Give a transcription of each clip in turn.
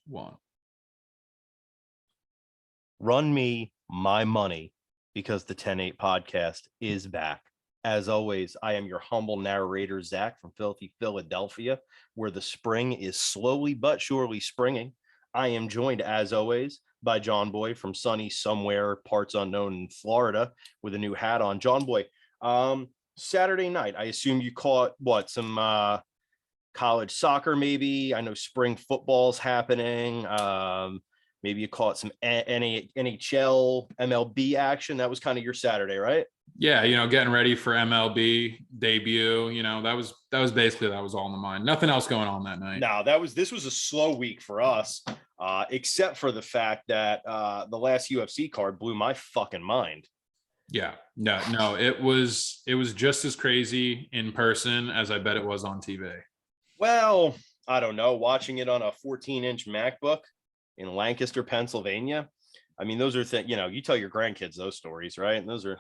one. Run me my money, because the 10-8 podcast is back. As always, I am your humble narrator, Zach, from filthy Philadelphia, where the spring is slowly but surely springing. I am joined, as always, by John Boy from sunny somewhere, parts unknown in Florida, with a new hat on. John Boy, Saturday night, I assume you caught some college soccer, maybe. I know spring football's happening. Maybe you caught some NHL, MLB action. That was kind of your Saturday, right? Yeah, getting ready for MLB debut. That was basically that was all in the mind. Nothing else going on that night. No, this was a slow week for us, except for the fact that the last UFC card blew my fucking mind. Yeah, no, it was just as crazy in person as I bet it was on TV. Well, I don't know. Watching it on a 14-inch MacBook in Lancaster, Pennsylvania. I mean, those are things, you tell your grandkids those stories, right? And those are,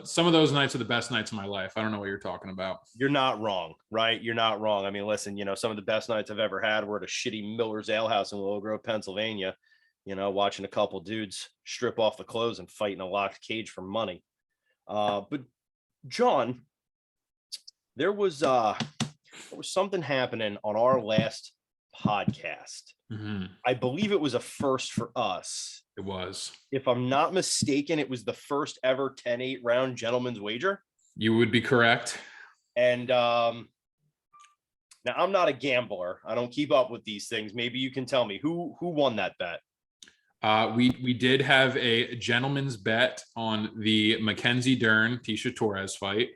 some of those nights are the best nights of my life. I don't know what you're talking about. You're not wrong, right? You're not wrong. I mean, listen, some of the best nights I've ever had were at a shitty Miller's Ale House in Willow Grove, Pennsylvania, watching a couple dudes strip off the clothes and fight in a locked cage for money. But John, there was something happening on our last podcast. Mm-hmm. I believe it was a first for us. It was. If I'm not mistaken, it was the first ever 10-8 round gentleman's wager. You would be correct. And now I'm not a gambler. I don't keep up with these things. Maybe you can tell me who won that bet. We did have a gentleman's bet on the Mackenzie Dern Tisha Torres fight.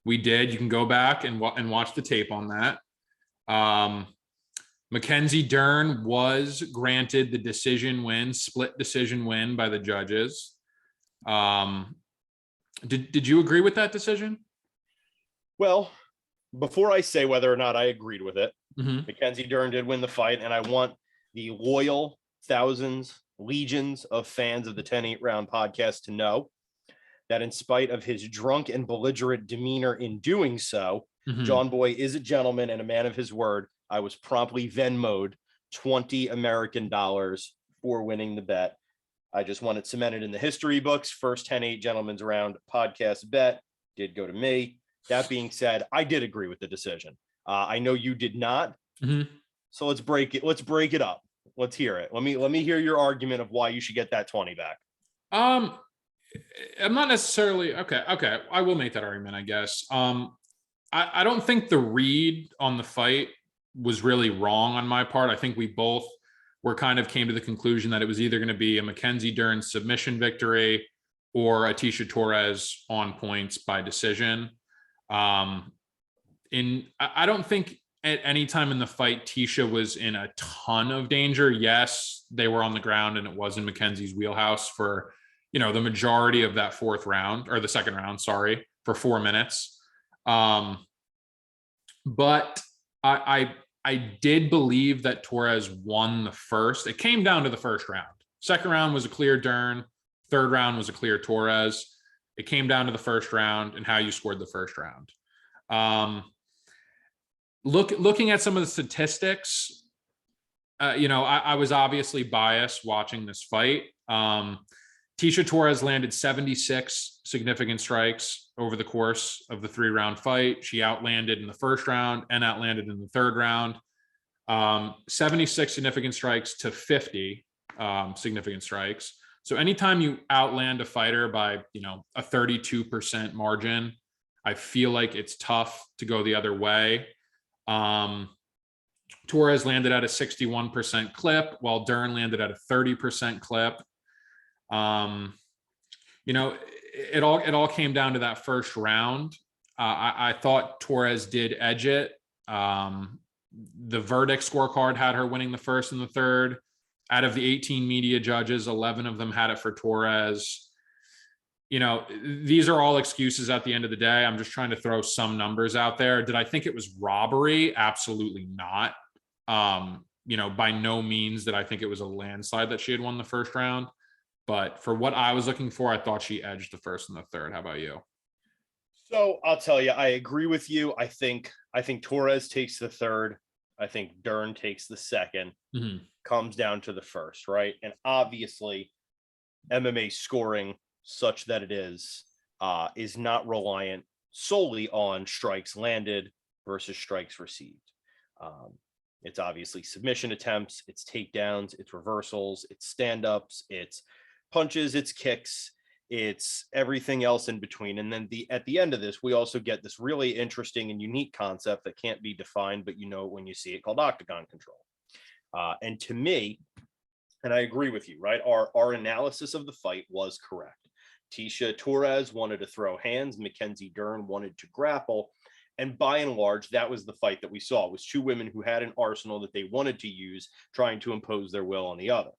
We did. You can go back and watch the tape on that. Mackenzie Dern was granted the split decision win by the judges. Did you agree with that decision? Well, before I say whether or not I agreed with it, mm-hmm. Mackenzie Dern did win the fight, and I want the loyal thousands, legions of fans of the 10-8 round podcast to know that in spite of his drunk and belligerent demeanor in doing so, mm-hmm. John Boy is a gentleman and a man of his word. I was promptly Venmo'd $20 American for winning the bet. I just want it cemented in the history books. First 10-8 gentlemen's round podcast bet did go to me. That being said, I did agree with the decision. I know you did not. Mm-hmm. So let's break it. Let's break it up. Let's hear it. Let me hear your argument of why you should get that 20 back. I'm not necessarily okay. I will make that argument, I guess. I don't think the read on the fight was really wrong on my part. I think we both came to the conclusion that it was either going to be a Mackenzie Dern submission victory or a Tisha Torres on points by decision. I don't think at any time in the fight Tisha was in a ton of danger. Yes, they were on the ground and it was in Mackenzie's wheelhouse for the majority of that the second round, for 4 minutes. But I did believe that Torres won the first. It came down to the first round. Second round was a clear Dern. Third round was a clear Torres. It came down to the first round and how you scored the first round. Looking at some of the statistics, I was obviously biased watching this fight. Tisha Torres landed 76 significant strikes over the course of the 3-round fight. She outlanded in the first round and outlanded in the third round. 76 significant strikes to 50 significant strikes. So anytime you outland a fighter by, a 32% margin, I feel like it's tough to go the other way. Torres landed at a 61% clip, while Dern landed at a 30% clip. It all came down to that first round. I thought Torres did edge it. The verdict scorecard had her winning the first and the third. Out of the 18 media judges, 11 of them had it for Torres. These are all excuses at the end of the day. I'm just trying to throw some numbers out there. Did I think it was robbery? Absolutely not. By no means did I think it was a landslide that she had won the first round. But for what I was looking for, I thought she edged the first and the third. How about you? So I'll tell you, I agree with you. I think Torres takes the third. I think Dern takes the second. Mm-hmm. comes down to the first, right? And obviously, MMA scoring, such that it is not reliant solely on strikes landed versus strikes received. It's obviously submission attempts, it's takedowns, it's reversals, it's stand-ups, it's punches, it's kicks, it's everything else in between. And then at the end of this, we also get this really interesting and unique concept that can't be defined, but you know it when you see it, called octagon control. And to me, and I agree with you, right? Our analysis of the fight was correct. Tisha Torres wanted to throw hands, Mackenzie Dern wanted to grapple. And by and large, that was the fight that we saw. It was two women who had an arsenal that they wanted to use, trying to impose their will on the other.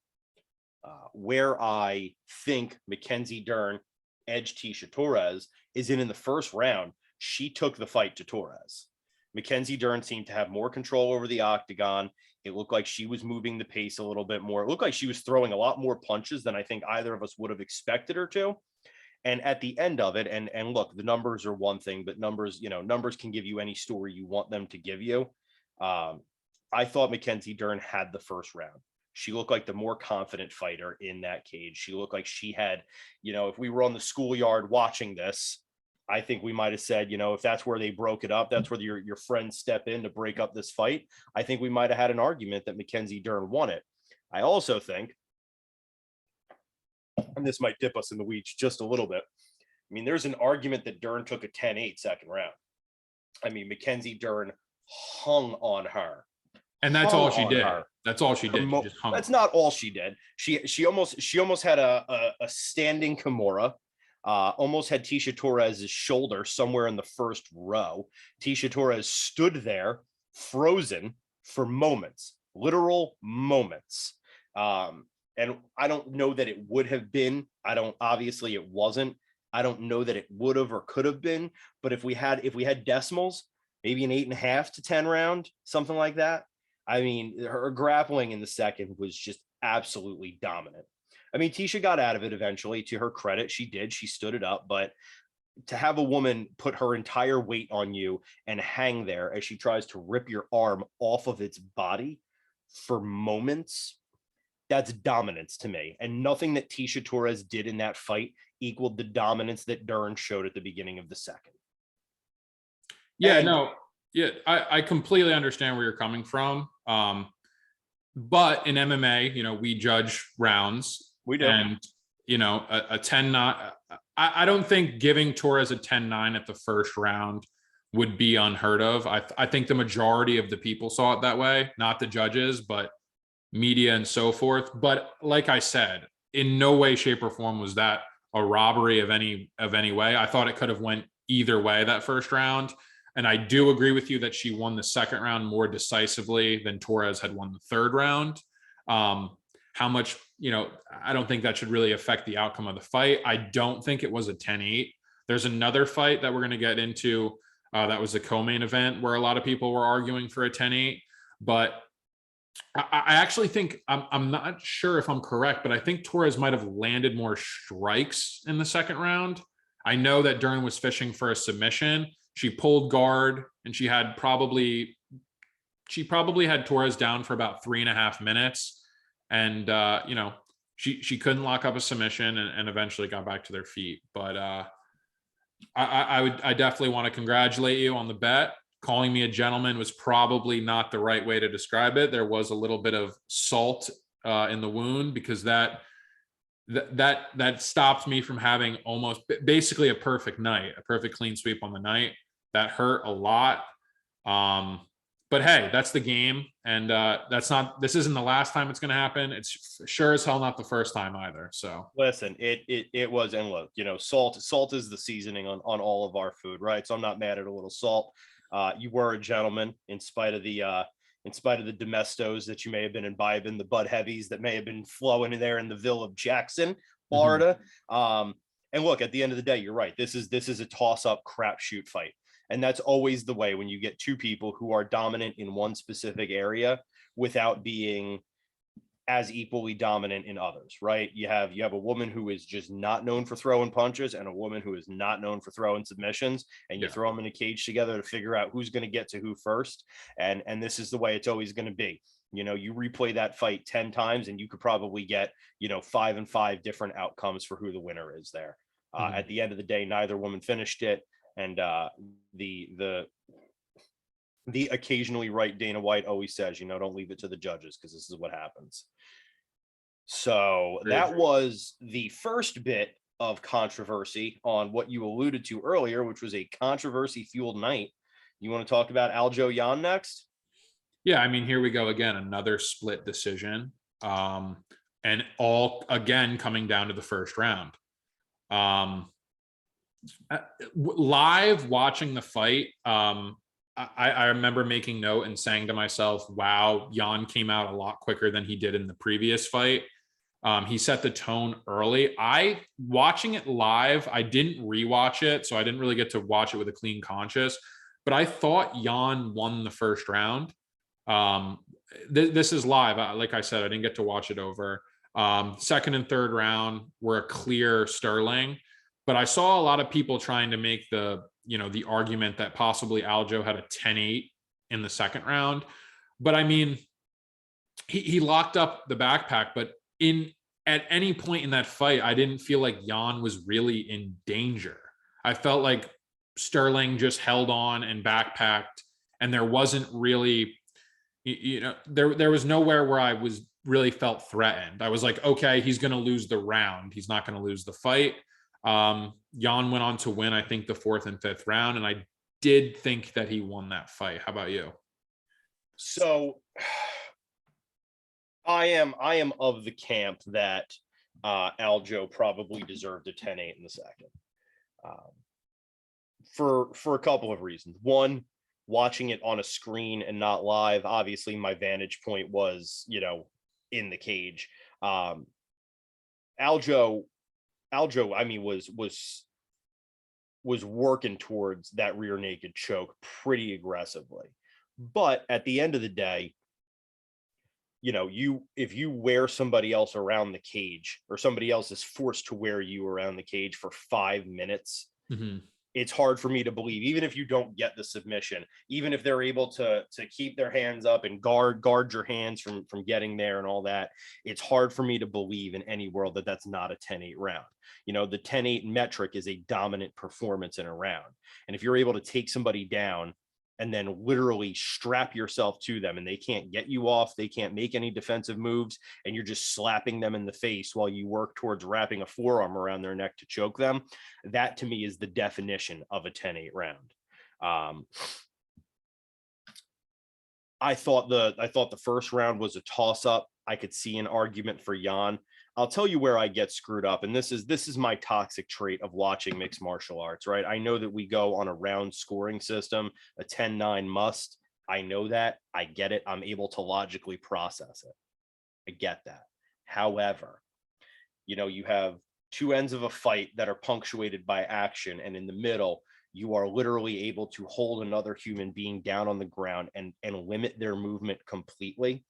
Where I think Mackenzie Dern edged Tisha Torres is in the first round, she took the fight to Torres. Mackenzie Dern seemed to have more control over the octagon. It looked like she was moving the pace a little bit more. It looked like she was throwing a lot more punches than I think either of us would have expected her to. And at the end of it, and look, the numbers are one thing, but numbers can give you any story you want them to give you. I thought Mackenzie Dern had the first round. She looked like the more confident fighter in that cage. She looked like she had, if we were on the schoolyard watching this, I think we might have said, if that's where they broke it up, that's where your friends step in to break up this fight. I think we might have had an argument that Mackenzie Dern won it. I also think, and this might dip us in the weeds just a little bit, I mean, there's an argument that Dern took a 10-8 second round. I mean, Mackenzie Dern hung on her. And that's all she did. That's all she did. She just hung. That's not all she did. She almost had a standing Kimura. Almost had Tisha Torres's shoulder somewhere in the first row. Tisha Torres stood there frozen for moments, literal moments. And I don't know that it would have been. Obviously it wasn't. I don't know that it would have or could have been. But if we had decimals, maybe an 8.5 to 10 round, something like that. I mean, her grappling in the second was just absolutely dominant. I mean, Tisha got out of it eventually. To her credit, she did. She stood it up. But to have a woman put her entire weight on you and hang there as she tries to rip your arm off of its body for moments, that's dominance to me. And nothing that Tisha Torres did in that fight equaled the dominance that Dern showed at the beginning of the second. Yeah, Yeah, I completely understand where you're coming from. But in MMA, we judge rounds. We do. And, a 10-9. I don't think giving Torres a 10-9 at the first round would be unheard of. I think the majority of the people saw it that way, not the judges, but media and so forth. But like I said, in no way, shape, or form was that a robbery of any way. I thought it could have went either way that first round. And I do agree with you that she won the second round more decisively than Torres had won the third round. How much, I don't think that should really affect the outcome of the fight. I don't think it was a 10-8. There's another fight that we're going to get into that was a co-main event where a lot of people were arguing for a 10-8. But I actually think, I'm not sure if I'm correct, but I think Torres might have landed more strikes in the second round. I know that Dern was fishing for a submission. She pulled guard and she probably had Torres down for about 3.5 minutes. And, she couldn't lock up a submission and eventually got back to their feet. But I definitely want to congratulate you on the bet. Calling me a gentleman was probably not the right way to describe it. There was a little bit of salt in the wound, because that stopped me from having almost basically a perfect night, a perfect clean sweep on the night. That hurt a lot. But hey, that's the game. And this isn't the last time it's going to happen. It's sure as hell not the first time either. So listen, it was, and look, salt is the seasoning on all of our food, right? So I'm not mad at a little salt. You were a gentleman in spite of the domestos that you may have been imbibing, the Bud Heavies that may have been flowing in there in the Ville of Jackson, Florida. Mm-hmm. And look, at the end of the day, you're right. This is a toss-up crapshoot fight. And that's always the way when you get two people who are dominant in one specific area without being as equally dominant in others, right? You have a woman who is just not known for throwing punches and a woman who is not known for throwing submissions, and you throw them in a cage together to figure out who's going to get to who first. And this is the way it's always going to be. You replay that fight 10 times and you could probably get, 5 and 5 different outcomes for who the winner is there. At the end of the day, neither woman finished it. And the occasionally right Dana White always says, don't leave it to the judges because this is what happens. So that was the first bit of controversy on what you alluded to earlier, which was a controversy fueled night. You want to talk about Aljo Jan next? Yeah, I mean, here we go again, another split decision. And all again coming down to the first round. Live watching the fight, I remember making note and saying to myself, wow, Jan came out a lot quicker than he did in the previous fight. He set the tone early. Watching it live, I didn't rewatch it, so I didn't really get to watch it with a clean conscience, but I thought Jan won the first round. This is live. Like I said, I didn't get to watch it over. Second and third round were a clear Sterling, but I saw a lot of people trying to make the argument that possibly Aljo had a 10-8 in the second round. But I mean, he locked up the backpack, but at any point in that fight, I didn't feel like Jan was really in danger. I felt like Sterling just held on and backpacked, and there wasn't really, there was nowhere where I was really felt threatened. I was like, okay, he's going to lose the round. He's not going to lose the fight. Jan went on to win, I think, the fourth and fifth round, and I did think that he won that fight. How about you? So I am of the camp that Aljo probably deserved a 10-8 in the second. For a couple of reasons. One, watching it on a screen and not live, obviously my vantage point was, in the cage. Aljo, I mean, was working towards that rear naked choke pretty aggressively. But at the end of the day, if you wear somebody else around the cage, or somebody else is forced to wear you around the cage for 5 minutes, it's hard for me to believe, even if you don't get the submission, even if they're able to keep their hands up and guard your hands from getting there and all that, it's hard for me to believe in any world that that's not a 10-8 round. The 10-8 metric is a dominant performance in a round. And if you're able to take somebody down and then literally strap yourself to them and they can't get you off, they can't make any defensive moves, and you're just slapping them in the face while you work towards wrapping a forearm around their neck to choke them, that to me is the definition of a 10-8 round. I thought the first round was a toss-up. I could see an argument for Jan. I'll tell you where I get screwed up. And this is my toxic trait of watching mixed martial arts, right? I know that we go on a round scoring system, a 10-9 must. I know that. I get it. I'm able to logically process it. I get that. However, you have two ends of a fight that are punctuated by action. And in the middle, you are literally able to hold another human being down on the ground and limit their movement completely.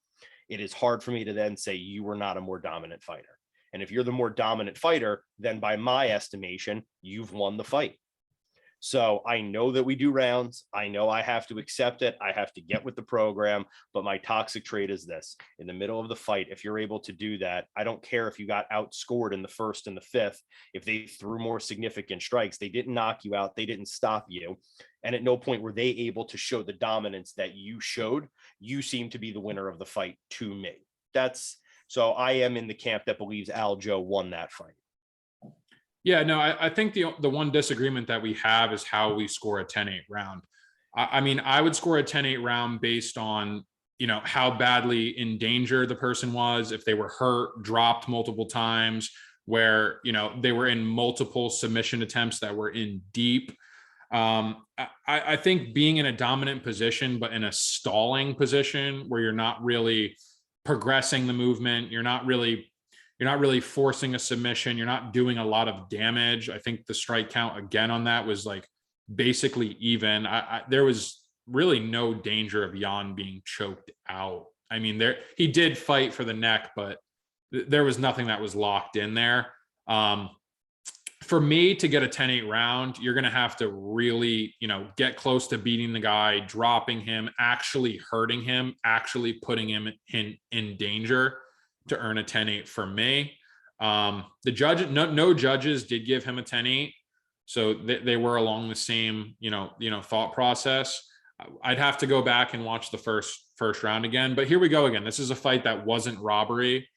It is hard for me to then say you were not a more dominant fighter. And if you're the more dominant fighter, then by my estimation, you've won the fight. So I know that we do rounds. I know I have to accept it. I have to get with the program. But my toxic trait is this: in the middle of the fight, if you're able to do that, I don't care if you got outscored in the first and the fifth. If they threw more significant strikes, they didn't knock you out. They didn't stop you. And at no point were they able to show the dominance that you showed. You seem to be the winner of the fight to me. So I am in the camp that believes Aljo won that fight. Yeah, no, I think the one disagreement that we have is how we score a 10-8 round. I mean, I would score a 10-8 round based on, how badly in danger the person was, if they were hurt, dropped multiple times, where, they were in multiple submission attempts that were in deep. I think being in a dominant position, but in a stalling position where you're not really progressing the movement, you're not really forcing a submission, you're not doing a lot of damage. I think the strike count again on that was like basically even. There was really no danger of Jan being choked out. I mean, he did fight for the neck, but there was nothing that was locked in there. for me to get a 10-8 round, you're going to have to really, get close to beating the guy, dropping him, actually hurting him, actually putting him in danger to earn a 10-8 for me. The judge, no judges did give him a 10-8. So they were along the same, thought process. I'd have to go back and watch the first round again, but here we go again. This is a fight that wasn't robbery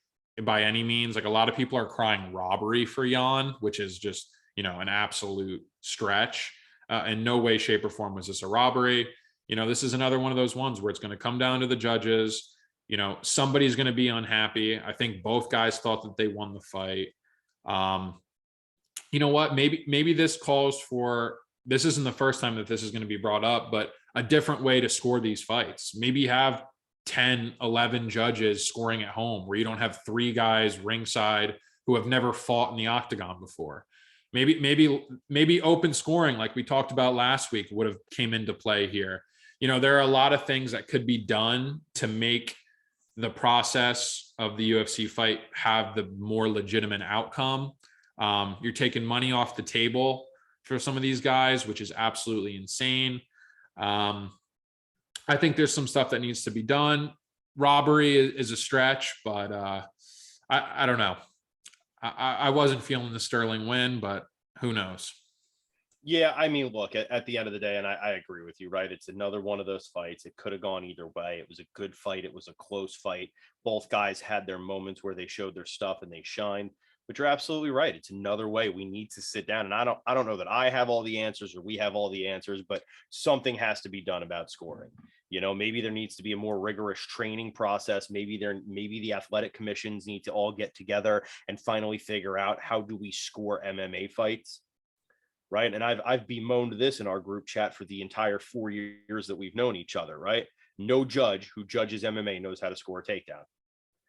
by any means. Like, a lot of people are crying robbery for Jan, which is just, an absolute stretch. In no way, shape, or form was this a robbery. This is another one of those ones where it's going to come down to the judges. Somebody's going to be unhappy. I think both guys thought that they won the fight. You know what? Maybe this calls for, this isn't the first time that this is going to be brought up, but a different way to score these fights. Maybe have 10, 11 judges scoring at home, where you don't have 3 guys ringside who have never fought in the octagon before. Maybe open scoring, like we talked about last week, would have came into play here. There are a lot of things that could be done to make the process of the UFC fight have the more legitimate outcome. You're taking money off the table for some of these guys, which is absolutely insane. I think there's some stuff that needs to be done. Robbery is a stretch, but I don't know. I wasn't feeling the Sterling win, but who knows? Yeah, I mean, look, at the end of the day, and I agree with you, right? It's another one of those fights. It could have gone either way. It was a good fight. It was a close fight. Both guys had their moments where they showed their stuff and they shined. But you're absolutely right. It's another way we need to sit down. And I don't know that I have all the answers or we have all the answers, but something has to be done about scoring. Maybe there needs to be a more rigorous training process. Maybe the athletic commissions need to all get together and finally figure out, how do we score MMA fights? Right. And I've bemoaned this in our group chat for the entire 4 years that we've known each other. Right. No judge who judges MMA knows how to score a takedown.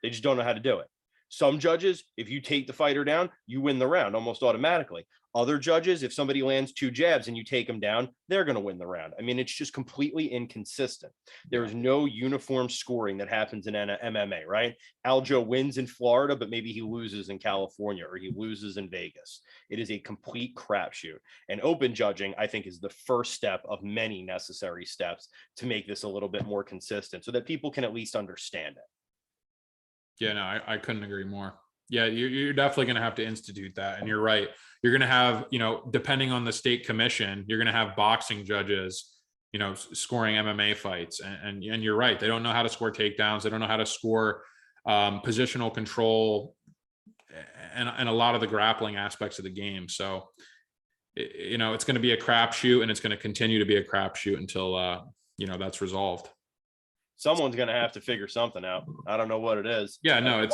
They just don't know how to do it. Some judges, if you take the fighter down, you win the round almost automatically. Other judges, if somebody lands 2 jabs and you take them down, they're going to win the round. I mean, it's just completely inconsistent. There is no uniform scoring that happens in MMA, right? Aljo wins in Florida, but maybe he loses in California or he loses in Vegas. It is a complete crapshoot. And open judging, I think, is the first step of many necessary steps to make this a little bit more consistent so that people can at least understand it. Yeah, no, I couldn't agree more. Yeah, you're definitely going to have to institute that. And you're right. You're going to have, depending on the state commission, you're going to have boxing judges, scoring MMA fights. And you're right. They don't know how to score takedowns. They don't know how to score positional control and a lot of the grappling aspects of the game. So, it's going to be a crapshoot, and it's going to continue to be a crapshoot until, that's resolved. Someone's going to have to figure something out. I don't know what it is. Yeah, no,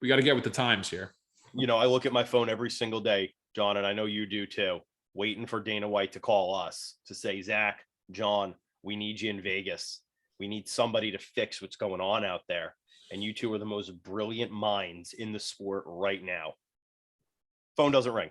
we got to get with the times here. I look at my phone every single day, John, and I know you do too, waiting for Dana White to call us to say, Zach, John, we need you in Vegas. We need somebody to fix what's going on out there. And you two are the most brilliant minds in the sport right now. Phone doesn't ring.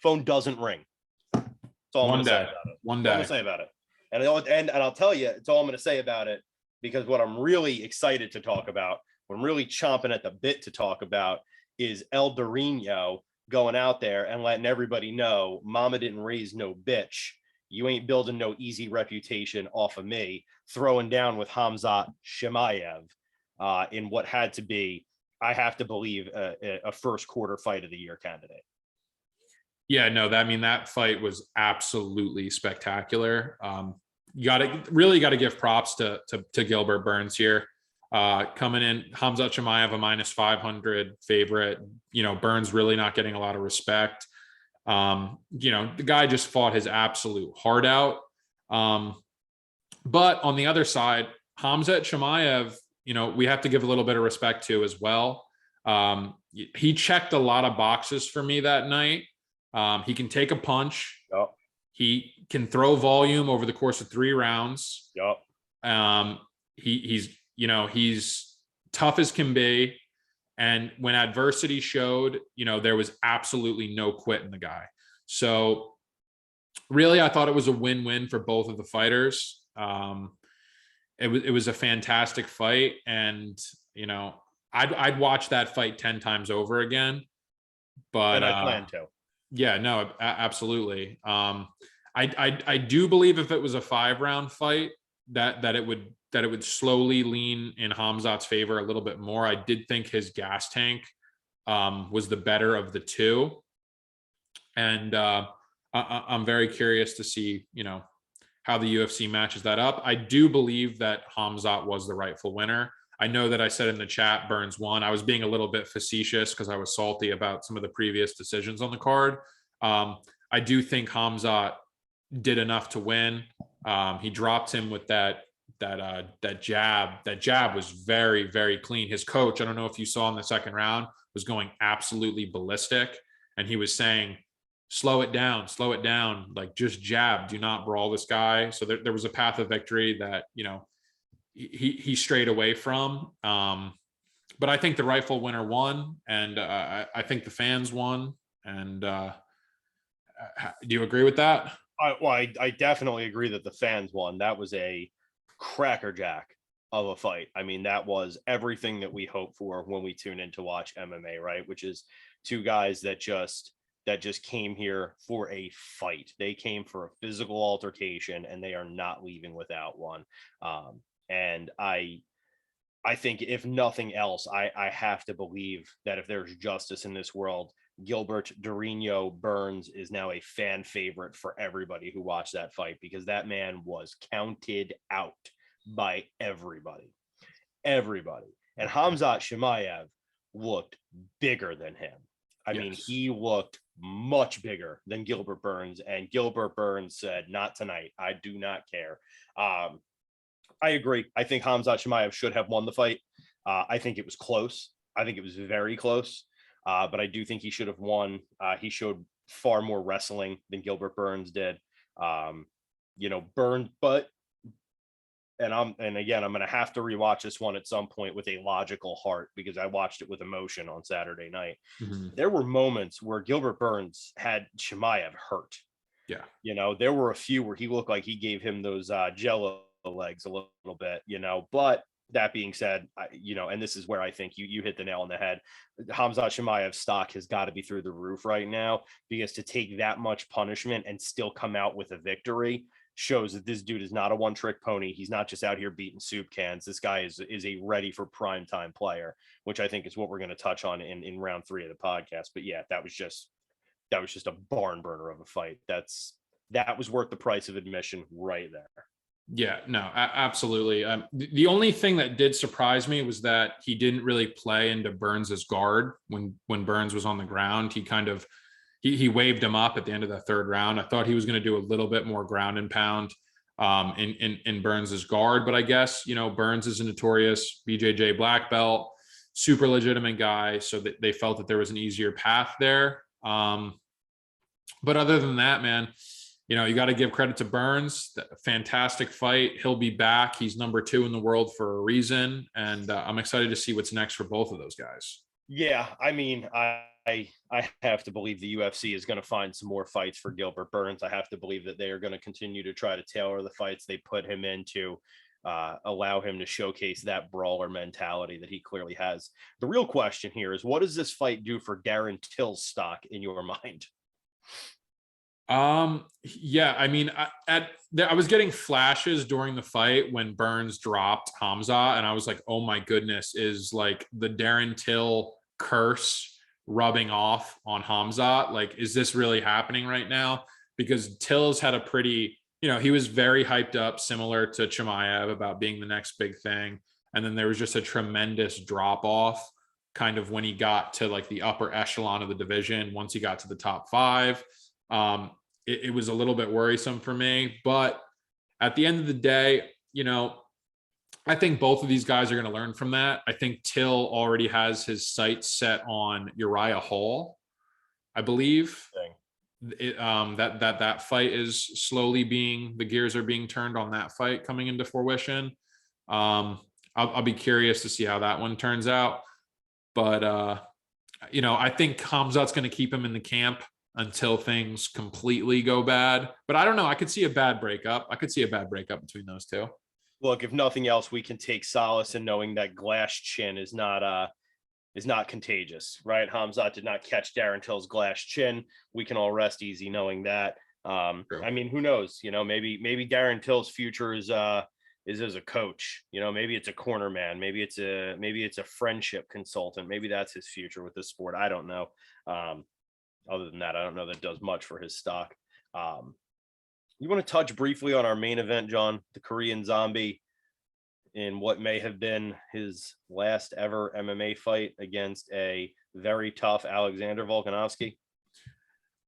Phone doesn't ring. That's all I'm going to say about it. One day. I'm going to say about it. And I'll tell you, it's all I'm going to say about it, because what I'm really excited to talk about, what I'm really chomping at the bit to talk about, is El Dorino going out there and letting everybody know, Mama didn't raise no bitch. You ain't building no easy reputation off of me, throwing down with KHAMZAT Chimaev in what had to be, I have to believe, a first quarter fight of the year candidate. Yeah, no, that fight was absolutely spectacular. You really got to give props to Gilbert Burns here. Coming in, KHAMZAT Chimaev, a -500 favorite. Burns really not getting a lot of respect. The guy just fought his absolute heart out. But on the other side, KHAMZAT Chimaev, we have to give a little bit of respect to as well. He checked a lot of boxes for me that night. He can take a punch. Yep. He can throw volume over the course of 3 rounds. Yep. He's tough as can be. And when adversity showed, there was absolutely no quit in the guy. So really, I thought it was a win-win for both of the fighters. It was a fantastic fight. And, I'd watch that fight 10 times over again. But and I plan to. Yeah, no, absolutely. I do believe if it was a 5-round fight, that it would slowly lean in Hamzat's favor a little bit more. I did think his gas tank was the better of the two, and I'm very curious to see, how the UFC matches that up. I do believe that Hamzat was the rightful winner. I know that I said in the chat Burns won. I was being a little bit facetious because I was salty about some of the previous decisions on the card. I do think Hamzat did enough to win. He dropped him with that jab. That jab was very, very clean. His coach, I don't know if you saw in the second round, was going absolutely ballistic, and he was saying, slow it down, like just jab, do not brawl this guy. So there was a path of victory that he strayed away from. But I think the rightful winner won, and I think the fans won. And do you agree with that? I definitely agree that the fans won. That was a crackerjack of a fight. I mean, that was everything that we hope for when we tune in to watch MMA, right? Which is two guys that just came here for a fight. They came for a physical altercation, and they are not leaving without one. And I think if nothing else, I have to believe that if there's justice in this world, Gilbert Durinho Burns is now a fan favorite for everybody who watched that fight, because that man was counted out by everybody. And Khamzat Chimaev looked bigger than him. I mean, he looked much bigger than Gilbert Burns, and Gilbert Burns said, not tonight. I do not care. I agree. I think Khamzat Chimaev should have won the fight. I think it was close. I think it was very close. But I do think he should have won. He showed far more wrestling than Gilbert Burns did. Burns, and again, I'm going to have to rewatch this one at some point with a logical heart, because I watched it with emotion on Saturday night. Mm-hmm. There were moments where Gilbert Burns had Chimaev hurt. Yeah. There were a few where he looked like he gave him those jello legs a little bit, but that being said, and this is where I think you hit the nail on the head. Khamzat Chimaev's stock has got to be through the roof right now, because to take that much punishment and still come out with a victory shows that this dude is not a one-trick pony. He's not just out here beating soup cans. This guy is a ready for prime time player, which I think is what we're going to touch on in round 3 of the podcast. But yeah, that was just a barn burner of a fight. That was worth the price of admission right there. Yeah, no, absolutely. The only thing that did surprise me was that he didn't really play into Burns's guard when Burns was on the ground. He kind of he waved him up at the end of the third round. I thought he was going to do a little bit more ground and pound in Burns's guard, but I guess Burns is a notorious BJJ black belt, super legitimate guy, so that they felt that there was an easier path there. But other than that, man, you got to give credit to Burns. Fantastic fight. He'll be back. He's number 2 in the world for a reason. And I'm excited to see what's next for both of those guys. Yeah. I mean, I have to believe the UFC is going to find some more fights for Gilbert Burns. I have to believe that they are going to continue to try to tailor the fights they put him into, allow him to showcase that brawler mentality that he clearly has. The real question here is, what does this fight do for Darren Till's stock in your mind? Yeah, I mean, I was getting flashes during the fight when Burns dropped Khamzat, and I was like, oh my goodness, is like the Darren Till curse rubbing off on Khamzat? Like, is this really happening right now? Because Till's had a pretty, he was very hyped up, similar to Chimaev, about being the next big thing. And then there was just a tremendous drop off kind of when he got to like the upper echelon of the division. Once he got to the top 5, it was a little bit worrisome for me. But at the end of the day, I think both of these guys are going to learn from that. I think Till already has his sights set on Uriah Hall, I believe. That fight is slowly the gears are being turned on that fight coming into fruition. I'll be curious to see how that one turns out. But, I think Khamzat's going to keep him in the camp until things completely go bad. But I don't know. I could see a bad breakup. Between those two. Look, if nothing else, we can take solace in knowing that Glass Chin is not not contagious, right? Hamzat did not catch Darren Till's glass chin. We can all rest easy knowing that. True. I mean, who knows? You know, maybe Darren Till's future is as a coach. You know, maybe it's a corner man, maybe it's a friendship consultant. Maybe that's his future with this sport. I don't know. Other than that, I don't know that does much for his stock. You want to touch briefly on our main event, John, the Korean Zombie, in what may have been his last ever MMA fight against a very tough Alexander Volkanovski?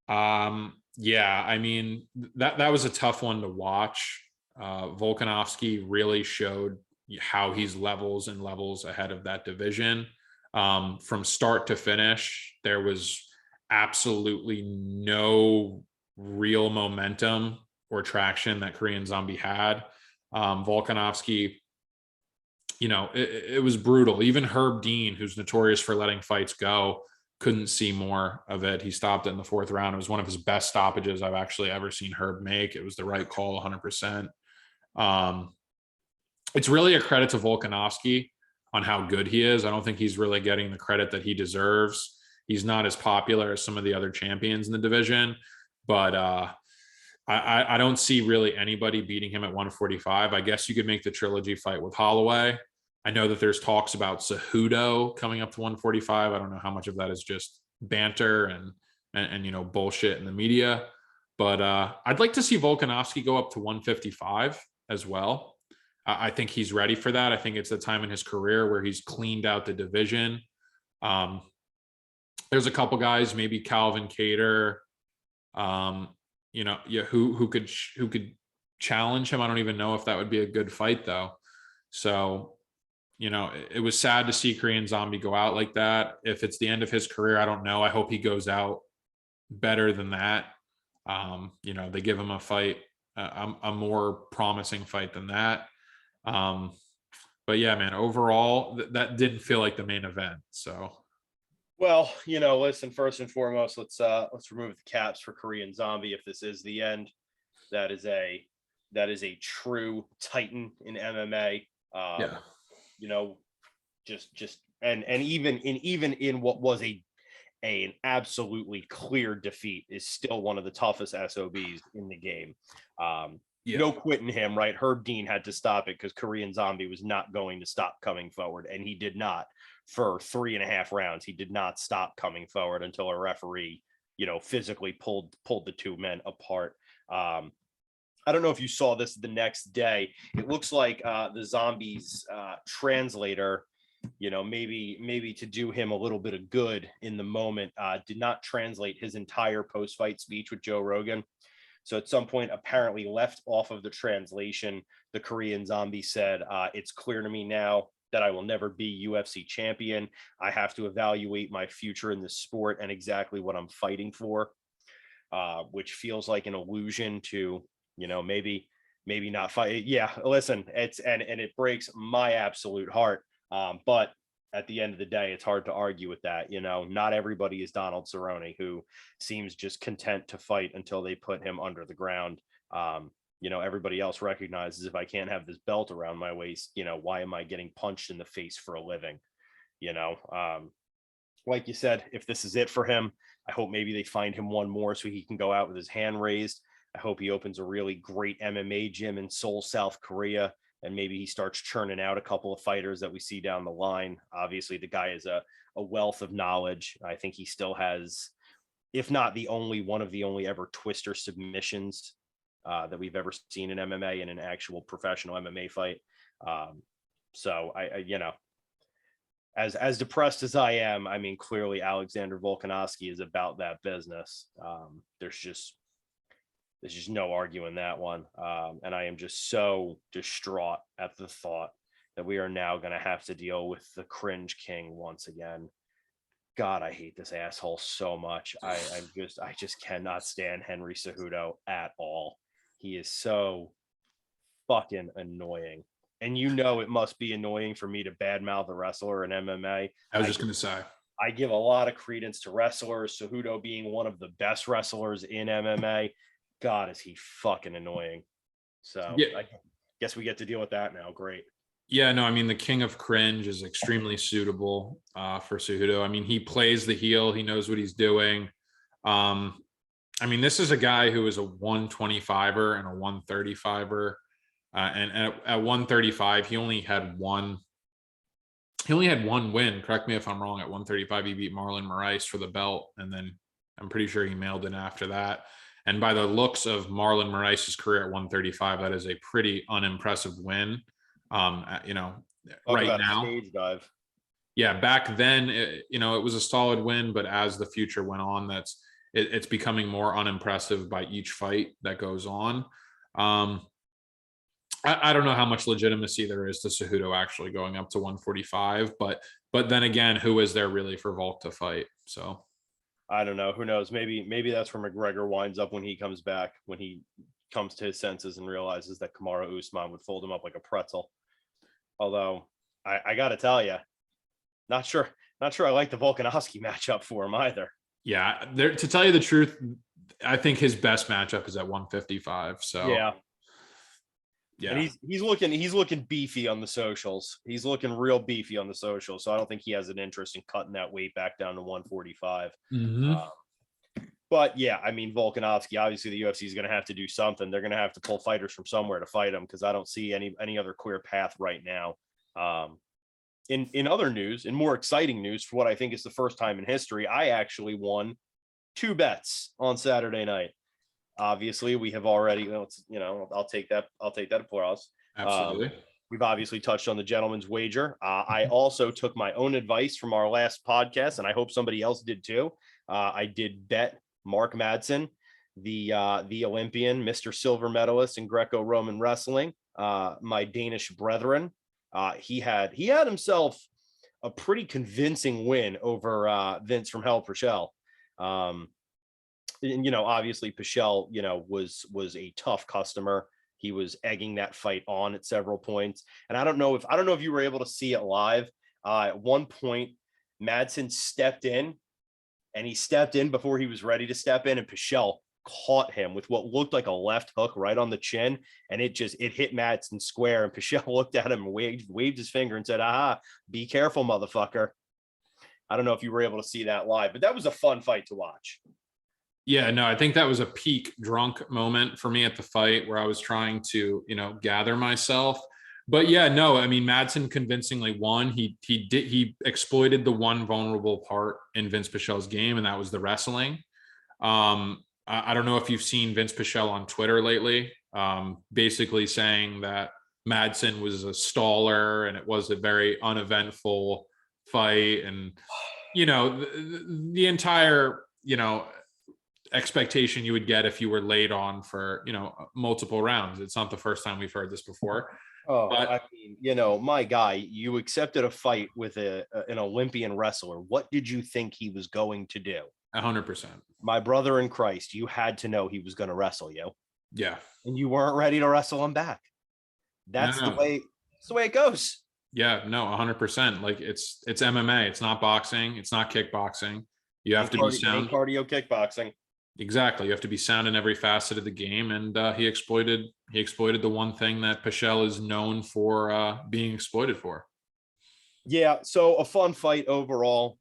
Yeah, I mean, that was a tough one to watch. Volkanovski really showed how he's levels and levels ahead of that division. From start to finish, there was absolutely no real momentum or traction that Korean Zombie had. Volkanovski, it was brutal. Even Herb Dean, who's notorious for letting fights go, couldn't see more of it. He stopped it in the fourth round. It was one of his best stoppages I've actually ever seen Herb make. It was the right call, 100%. It's really a credit to Volkanovski on how good he is. I don't think he's really getting the credit that he deserves. He's not as popular as some of the other champions in the division, but I don't see really anybody beating him at 145. I guess you could make the trilogy fight with Holloway. I know that there's talks about Cejudo coming up to 145. I don't know how much of that is just banter and bullshit in the media, but I'd like to see Volkanovski go up to 155 as well. I think he's ready for that. I think it's the time in his career where he's cleaned out the division. There's a couple guys, maybe Calvin Kattar, who could challenge him. I don't even know if that would be a good fight though. So, it was sad to see Korean Zombie go out like that. If it's the end of his career, I don't know. I hope he goes out better than that. They give him a fight, a more promising fight than that. But yeah, man, overall, that didn't feel like the main event. So, well, listen, first and foremost, let's remove the caps for Korean Zombie. If this is the end, that is a true titan in MMA. Yeah. Even in what was an absolutely clear defeat, is still one of the toughest SOBs in the game. No quitting him, right? Herb Dean had to stop it because Korean Zombie was not going to stop coming forward, and he did not. For 3.5 rounds, he did not stop coming forward until a referee, physically pulled the two men apart. I don't know if you saw this the next day. It looks like the Zombie's translator, maybe to do him a little bit of good in the moment, did not translate his entire post-fight speech with Joe Rogan. So at some point, apparently left off of the translation, the Korean Zombie said, "It's clear to me now that I will never be UFC champion. I have to evaluate my future in the sport and exactly what I'm fighting for," which feels like an allusion to, maybe not fight. Yeah, listen, it breaks my absolute heart. But at the end of the day, it's hard to argue with that. Not everybody is Donald Cerrone, who seems just content to fight until they put him under the ground. Everybody else recognizes, if I can't have this belt around my waist, why am I getting punched in the face for a living? Like you said, if this is it for him, I hope maybe they find him one more so he can go out with his hand raised. I hope he opens a really great MMA gym in Seoul, South Korea, and maybe he starts churning out a couple of fighters that we see down the line. Obviously, the guy is a wealth of knowledge. I think he still has, if not one of the only ever twister submissions that we've ever seen in MMA in an actual professional MMA fight. So as depressed as I am, I mean, clearly Alexander Volkanovski is about that business. There's just no arguing that one. And I am just so distraught at the thought that we are now going to have to deal with the cringe king once again. God, I hate this asshole so much. I just cannot stand Henry Cejudo at all. He is so fucking annoying. And it must be annoying for me to badmouth a wrestler in MMA. I was just going to say, I give a lot of credence to wrestlers, Cejudo being one of the best wrestlers in MMA. God, is he fucking annoying. So yeah. I guess we get to deal with that now. Great. Yeah, no, I mean, the king of cringe is extremely suitable for Cejudo. I mean, he plays the heel. He knows what he's doing. Um, I mean, this is a guy who is a 125er and a 135er. And at 135, he only had one win. Correct me if I'm wrong. At 135, he beat Marlon Moraes for the belt. And then I'm pretty sure he mailed in after that. And by the looks of Marlon Moraes' career at 135, that is a pretty unimpressive win. You know, Talk right about a now, stage dive. yeah, back then, you know, it was a solid win, but as the future went on, it's becoming more unimpressive by each fight that goes on. I don't know how much legitimacy there is to Cejudo actually going up to 145, but then again, who is there really for Volk to fight? So I don't know. Who knows? Maybe that's where McGregor winds up when he comes back, when he comes to his senses and realizes that Kamaru Usman would fold him up like a pretzel. Although I got to tell you, not sure I like the Volkanovski matchup for him either. yeah, there, to tell you the truth, I think his best matchup is at 155. So Yeah. Yeah. And he's looking beefy on the socials. He's looking real beefy on the socials. So I don't think he has an interest in cutting that weight back down to 145. But yeah, I mean, Volkanovski, obviously the UFC is going to have to do something. They're going to have to pull fighters from somewhere to fight him, because I don't see any other clear path right now. In other news, in more exciting news, for what I think is the first time in history, I actually won 2 bets on Saturday night. Obviously, we have already, I'll take that applause. Absolutely. We've obviously touched on the gentleman's wager. I also took my own advice from our last podcast, and I hope somebody else did too. I did bet Mark Madsen, the Olympian, Mr. Silver medalist in Greco-Roman wrestling, my Danish brethren. He had himself a pretty convincing win over Vince from Hell Purcell. And, obviously Pichel, was a tough customer. He was egging that fight on at several points. And I don't know if you were able to see it live. At one point, Madsen stepped in, and he stepped in before he was ready to step in, and Pichel caught him with what looked like a left hook right on the chin. And it hit Madsen square. And Pichel looked at him and waved his finger and said, "Aha, be careful, motherfucker." I don't know if you were able to see that live, but that was a fun fight to watch. Yeah, no, I think that was a peak drunk moment for me at the fight, where I was trying to, gather myself. But yeah, no, I mean, Madsen convincingly won. He exploited the one vulnerable part in Vince Pichel's game, and that was the wrestling. I don't know if you've seen Vince Pichel on Twitter lately, basically saying that Madsen was a staller and it was a very uneventful fight. And, the entire, expectation you would get if you were laid on for, multiple rounds. It's not the first time we've heard this before. Oh, but I mean, my guy, you accepted a fight with an Olympian wrestler. What did you think he was going to do? 100%. My brother in Christ, you had to know he was going to wrestle you. Yeah. And you weren't ready to wrestle him back. That's the way it goes. Yeah, no, 100%. Like it's MMA. It's not boxing. It's not kickboxing. You have to be sound. Cardio kickboxing. Exactly. You have to be sound in every facet of the game. And he exploited the one thing that Pichel is known for being exploited for. Yeah. So a fun fight overall.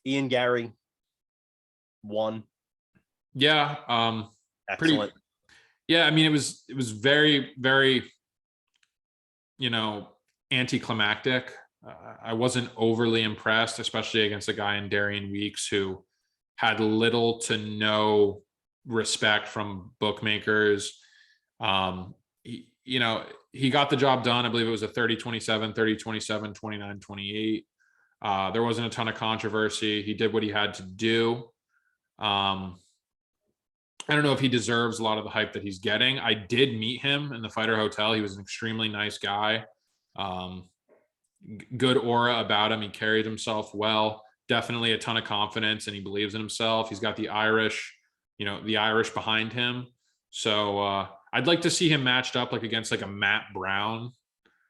Ian Gary won. Yeah. Excellent. Yeah. I mean, it was very, very, anticlimactic. I wasn't overly impressed, especially against a guy in Darian Weeks who had little to no respect from bookmakers. He got the job done. I believe it was a 30-27, 30-27, 29-28. There wasn't a ton of controversy. He did what he had to do. I don't know if he deserves a lot of the hype that he's getting. I did meet him in the Fighter Hotel. He was an extremely nice guy. Good aura about him. He carried himself well. Definitely a ton of confidence, and he believes in himself. He's got the Irish behind him. So I'd like to see him matched up against a Matt Brown,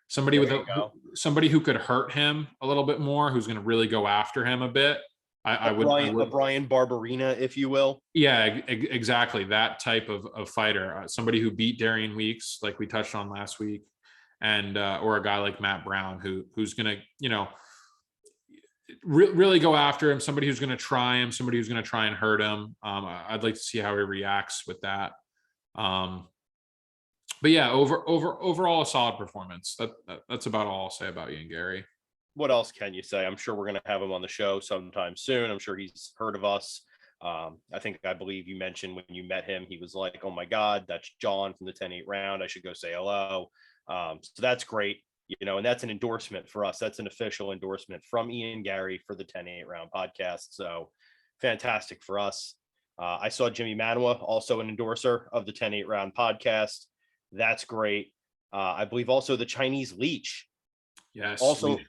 somebody who could hurt him a little bit more, who's going to really go after him a bit. I would Brian Barberina, if you will. Yeah, exactly. That type of fighter, somebody who beat Darian Weeks, like we touched on last week, and or a guy like Matt Brown who's going to, you know, really go after him, somebody who's going to try him, somebody who's going to try and hurt him. I'd like to see how he reacts with that. But yeah, overall a solid performance. That's about all I'll say about Ian Gary. What else can you say? I'm sure we're going to have him on the show sometime soon. I'm sure he's heard of us. I believe you mentioned when you met him, he was like, "Oh my God, that's John from the 10-8 round. I should go say hello." So that's great, you know, and that's an endorsement for us. That's an official endorsement from Ian Gary for the 10-8 round podcast. So fantastic for us. I saw Jimmy Manoa, also an endorser of the 10-8 round podcast. That's great. I believe also the Chinese Leech. Yes. Also,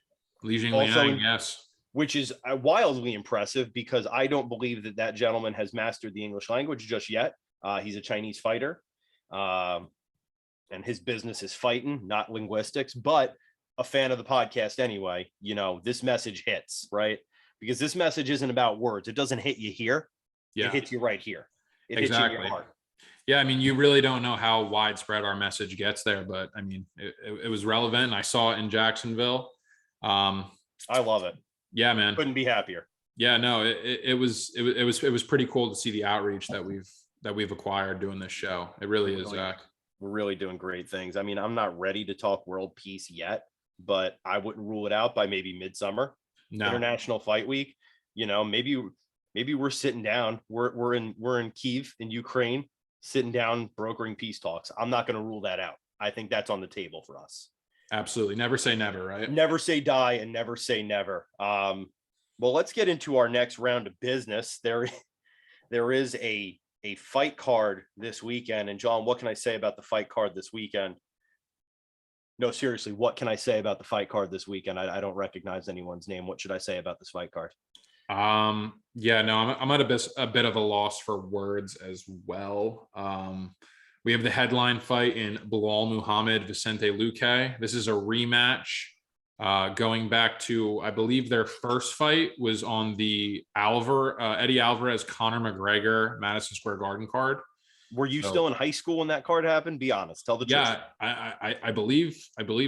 Li Jingliang, yes. Which is wildly impressive because I don't believe that gentleman has mastered the English language just yet. He's a Chinese fighter, and his business is fighting, not linguistics, but a fan of the podcast anyway. You know, this message hits, right? Because this message isn't about words. It doesn't hit you here. Yeah. It hits you right here. It hits you in your heart. Yeah, I mean, you really don't know how widespread our message gets there, but I mean, it was relevant. I saw it in Jacksonville. I love it. Yeah, man. Couldn't be happier. Yeah, no, it was pretty cool to see the outreach that we've acquired doing this show. It really is, Zach. We're really doing great things. I mean, I'm not ready to talk world peace yet, but I wouldn't rule it out by maybe midsummer. No. International Fight Week. You know, maybe we're sitting down. We're in Kyiv in Ukraine, sitting down, brokering peace talks. I'm not going to rule that out. I think that's on the table for us. Absolutely. Never say never, right? Never say die and never say never. Well, let's get into our next round of business. There is a fight card this weekend. And John, what can I say about the fight card this weekend? No, seriously, what can I say about the fight card this weekend? I don't recognize anyone's name. What should I say about this fight card? Yeah, no, I'm at a bit of a loss for words as well. We have the headline fight in Belal Muhammad, Vicente Luque. This is a rematch going back to, I believe their first fight was on the Eddie Alvarez, Conor McGregor, Madison Square Garden card. Were you still in high school when that card happened? Be honest. Tell the truth. Yeah, I believe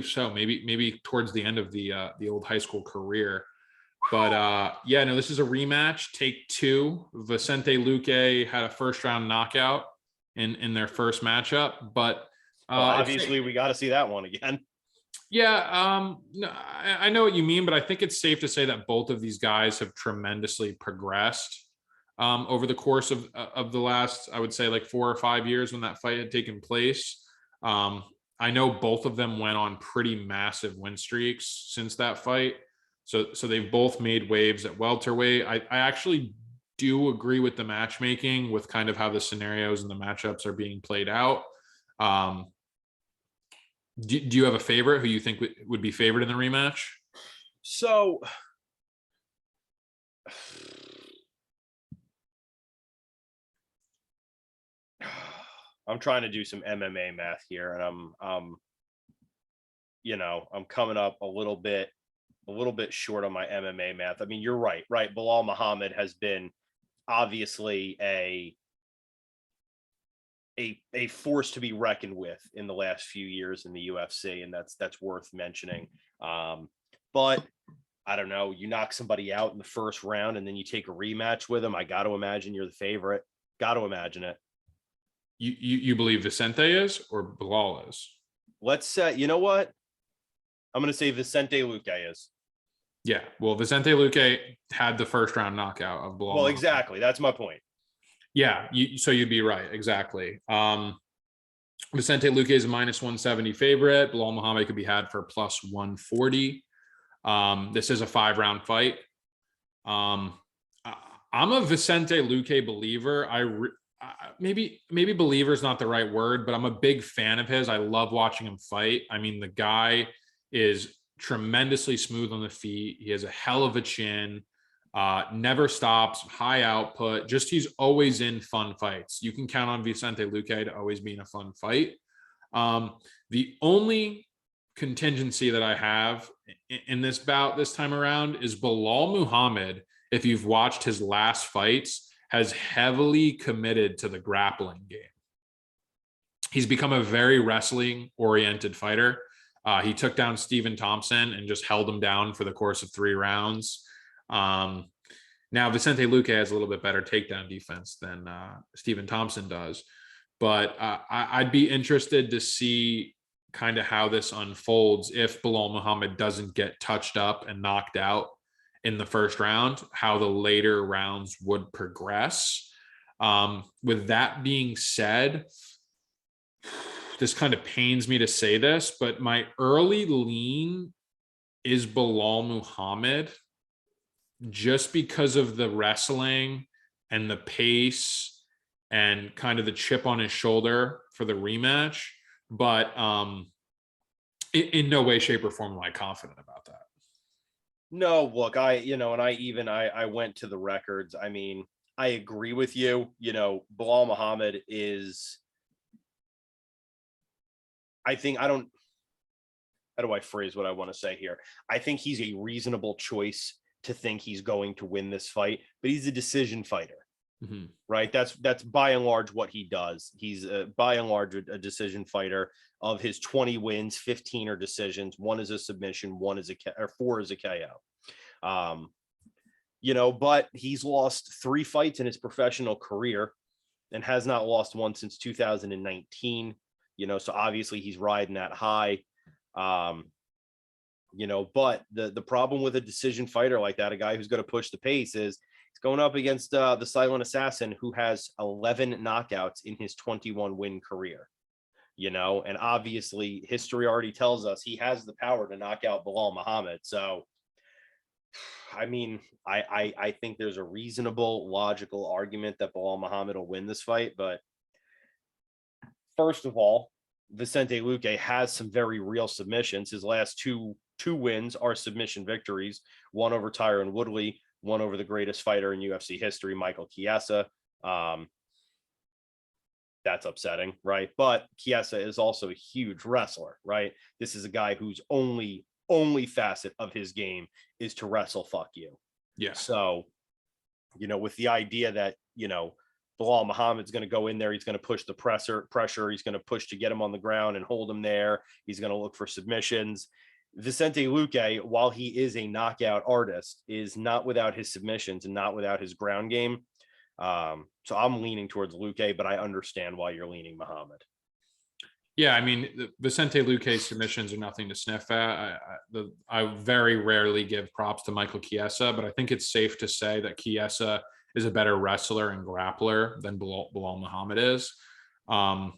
so. Maybe towards the end of the old high school career. But yeah, no, this is a rematch. Take two. Vicente Luque had a first round knockout in their first matchup, but obviously we got to see that one again. Yeah, no, I know what you mean, but I think it's safe to say that both of these guys have tremendously progressed over the course of the last, I would say, like 4 or 5 years when that fight had taken place. I know both of them went on pretty massive win streaks since that fight. So they've both made waves at welterweight. I actually do agree with the matchmaking, with kind of how the scenarios and the matchups are being played out. Do you have a favorite who you think would be favored in the rematch? So I'm trying to do some MMA math here, and I'm coming up a little bit short on my MMA math. I mean, you're right. Belal Muhammad has been obviously a force to be reckoned with in the last few years in the UFC, and that's worth mentioning. But I don't know, you knock somebody out in the first round and then you take a rematch with them. I got to imagine you're the favorite. Got to imagine it. You believe Vicente is, or Belal is? Let's say, you know what? I'm going to say Vicente Luque is. Yeah, well, Vicente Luque had the first round knockout of Belal. Well, exactly. That's my point. Yeah, so you'd be right. Exactly. Vicente Luque is a -170 favorite. Belal Muhammad could be had for +140. This is a 5-round fight. I'm a Vicente Luque believer. Maybe believer is not the right word, but I'm a big fan of his. I love watching him fight. I mean, the guy is tremendously smooth on the feet. He has a hell of a chin, never stops, high output. Just, he's always in fun fights. You can count on Vicente Luque to always be in a fun fight. The only contingency that I have in this bout this time around is Belal Muhammad, if you've watched his last fights, has heavily committed to the grappling game. He's become a very wrestling oriented fighter. He took down Stephen Thompson and just held him down for the course of 3 rounds. Now Vicente Luque has a little bit better takedown defense than Stephen Thompson does, but I'd be interested to see kind of how this unfolds if Bilal Muhammad doesn't get touched up and knocked out in the first round, how the later rounds would progress. With that being said, this kind of pains me to say this, but my early lean is Bilal Muhammad, just because of the wrestling and the pace and kind of the chip on his shoulder for the rematch. But in no way, shape, or form am I confident about that. No, look, I went to the records. I mean, I agree with you. Bilal Muhammad is, how do I phrase what I want to say here? I think he's a reasonable choice to think he's going to win this fight, but he's a decision fighter, right? That's by and large what he does. He's by and large a decision fighter. Of his 20 wins, 15 are decisions. 1 is a submission, 4 is a KO. But he's lost 3 fights in his professional career and has not lost one since 2019. So obviously he's riding that high. But the problem with a decision fighter like that, a guy who's going to push the pace, is he's going up against the silent assassin who has 11 knockouts in his 21 win career. And obviously history already tells us he has the power to knock out Bilal Muhammad. So, I mean, I think there's a reasonable, logical argument that Bilal Muhammad will win this fight. But first of all, Vicente Luque has some very real submissions. His last two wins are submission victories, one over Tyron Woodley, one over the greatest fighter in UFC history, Michael Chiesa. That's upsetting, right? But Chiesa is also a huge wrestler, right? This is a guy whose only facet of his game is to wrestle fuck you. Yeah. So, with the idea that, Bilal Muhammad's going to go in there, he's going to push the pressure, he's going to push to get him on the ground and hold him there. He's going to look for submissions. Vicente Luque, while he is a knockout artist, is not without his submissions and not without his ground game. So I'm leaning towards Luque, but I understand why you're leaning Muhammad. Yeah, I mean, the Vicente Luque submissions are nothing to sniff at. I very rarely give props to Michael Chiesa, but I think it's safe to say that Chiesa is a better wrestler and grappler than Bilal Muhammad is. I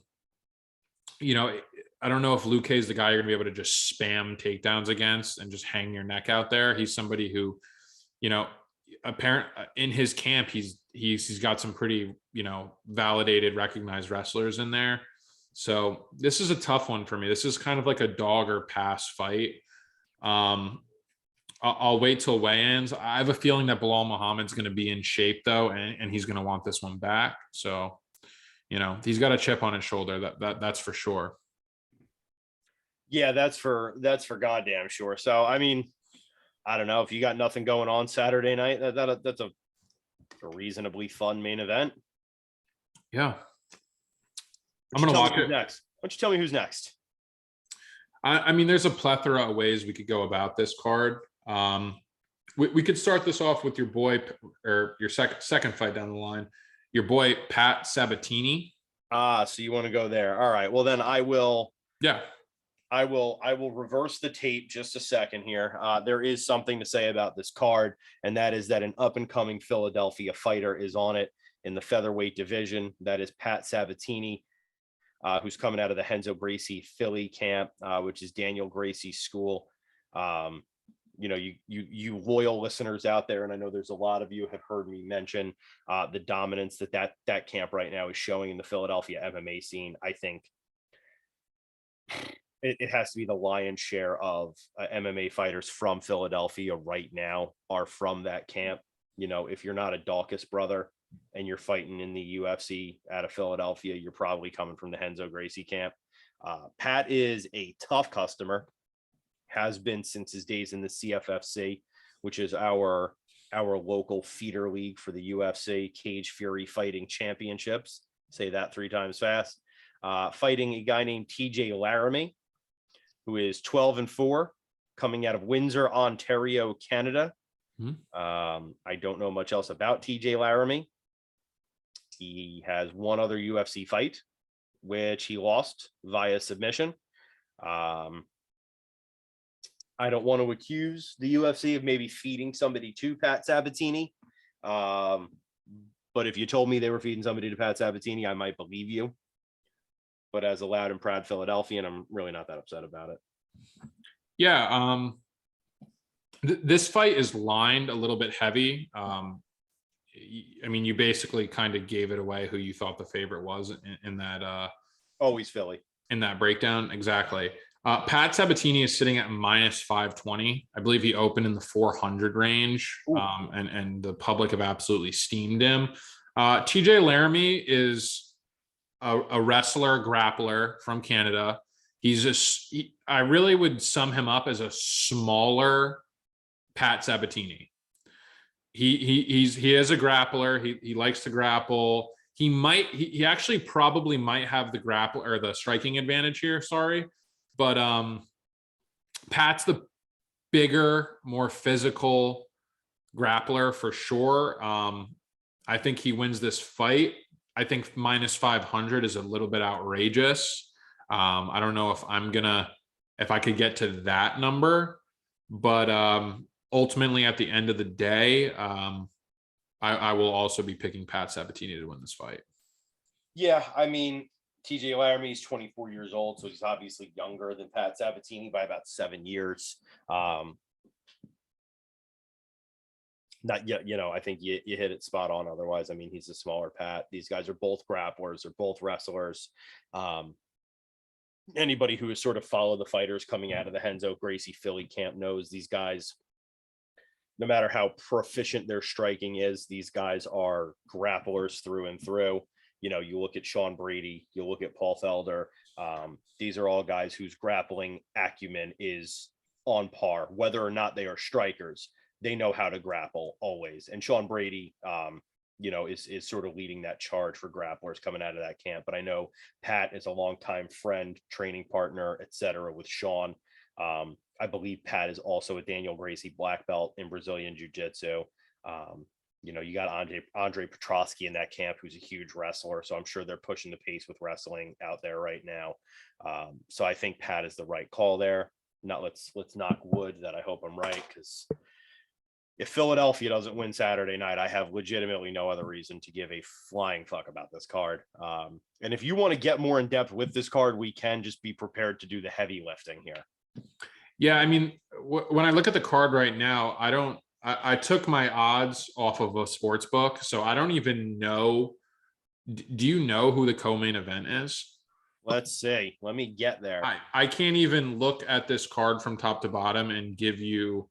don't know if Luque is the guy you're going to be able to just spam takedowns against and just hang your neck out there. He's somebody who, apparent in his camp, he's got some pretty, validated, recognized wrestlers in there. So this is a tough one for me. This is kind of like a dog or pass fight. I'll wait till weigh-ins. I have a feeling that Bilal Muhammad's going to be in shape though, and he's going to want this one back. So, he's got a chip on his shoulder. That's for sure. Yeah, that's for goddamn sure. So, I mean, I don't know if you got nothing going on Saturday night. That's a reasonably fun main event. Yeah. I'm going to watch it next. Why don't you tell me who's next? I mean, there's a plethora of ways we could go about this card. We could start this off with your boy, or your second fight down the line, your boy Pat Sabatini. So you want to go there? All right. Well, then I will. Yeah. I will reverse the tape just a second here. There is something to say about this card, and that is that an up-and-coming Philadelphia fighter is on it in the featherweight division. That is Pat Sabatini, who's coming out of the Renzo Gracie Philly camp, which is Daniel Gracie's school. You loyal listeners out there, and I know there's a lot of you have heard me mention the dominance that camp right now is showing in the Philadelphia MMA scene. I think it has to be the lion's share of MMA fighters from Philadelphia right now are from that camp. If you're not a Dawkins brother and you're fighting in the UFC out of Philadelphia, you're probably coming from the Renzo Gracie camp. Pat is a tough customer, has been since his days in the CFFC, which is our local feeder league for the UFC Cage Fury Fighting Championships. Say that 3 times fast. Fighting a guy named TJ Laramie. who is 12-4, coming out of Windsor, Ontario, Canada. I don't know much else about TJ Laramie. He has one other UFC fight, which he lost via submission. I don't want to accuse the UFC of maybe feeding somebody to Pat Sabatini. But if you told me they were feeding somebody to Pat Sabatini, I might believe you. But as a loud and proud Philadelphian, I'm really not that upset about it. Yeah. This fight is lined a little bit heavy. I mean, you basically kind of gave it away who you thought the favorite was in that. Always Philly. In that breakdown. Exactly. Pat Sabatini is sitting at -520. I believe he opened in the 400 range. And the public have absolutely steamed him. TJ Laramie is a wrestler, grappler from Canada. I really would sum him up as a smaller Pat Sabatini. He is a grappler. He likes to grapple. He actually probably might have the grapple or the striking advantage here. Sorry. But Pat's the bigger, more physical grappler for sure. I think he wins this fight. I think -500 is a little bit outrageous. I don't know if I could get to that number, but ultimately at the end of the day, I will also be picking Pat Sabatini to win this fight. Yeah, I mean, TJ Laramie is 24 years old, so he's obviously younger than Pat Sabatini by about 7 years. Not yet, I think you hit it spot on. Otherwise, I mean, he's a smaller Pat. These guys are both grapplers, they're both wrestlers. Anybody who has sort of followed the fighters coming out of the Renzo Gracie Philly camp knows these guys, no matter how proficient their striking is, these guys are grapplers through and through. You look at Sean Brady, you look at Paul Felder. These are all guys whose grappling acumen is on par, whether or not they are strikers. They know how to grapple always. And Sean Brady, is sort of leading that charge for grapplers coming out of that camp. But I know Pat is a longtime friend, training partner, etc. with Sean. I believe Pat is also a Daniel Gracie black belt in Brazilian Jiu-Jitsu. You got Andre Petrosky in that camp, who's a huge wrestler. So I'm sure they're pushing the pace with wrestling out there right now. So I think Pat is the right call there. Let's knock wood that I hope I'm right, because if Philadelphia doesn't win Saturday night, I have legitimately no other reason to give a flying fuck about this card. And if you want to get more in depth with this card, we can just be prepared to do the heavy lifting here. Yeah, I mean, when I look at the card right now, I took my odds off of a sports book, so I don't even know. Do you know who the co-main event is? Let's see. Let me get there. I can't even look at this card from top to bottom and give you,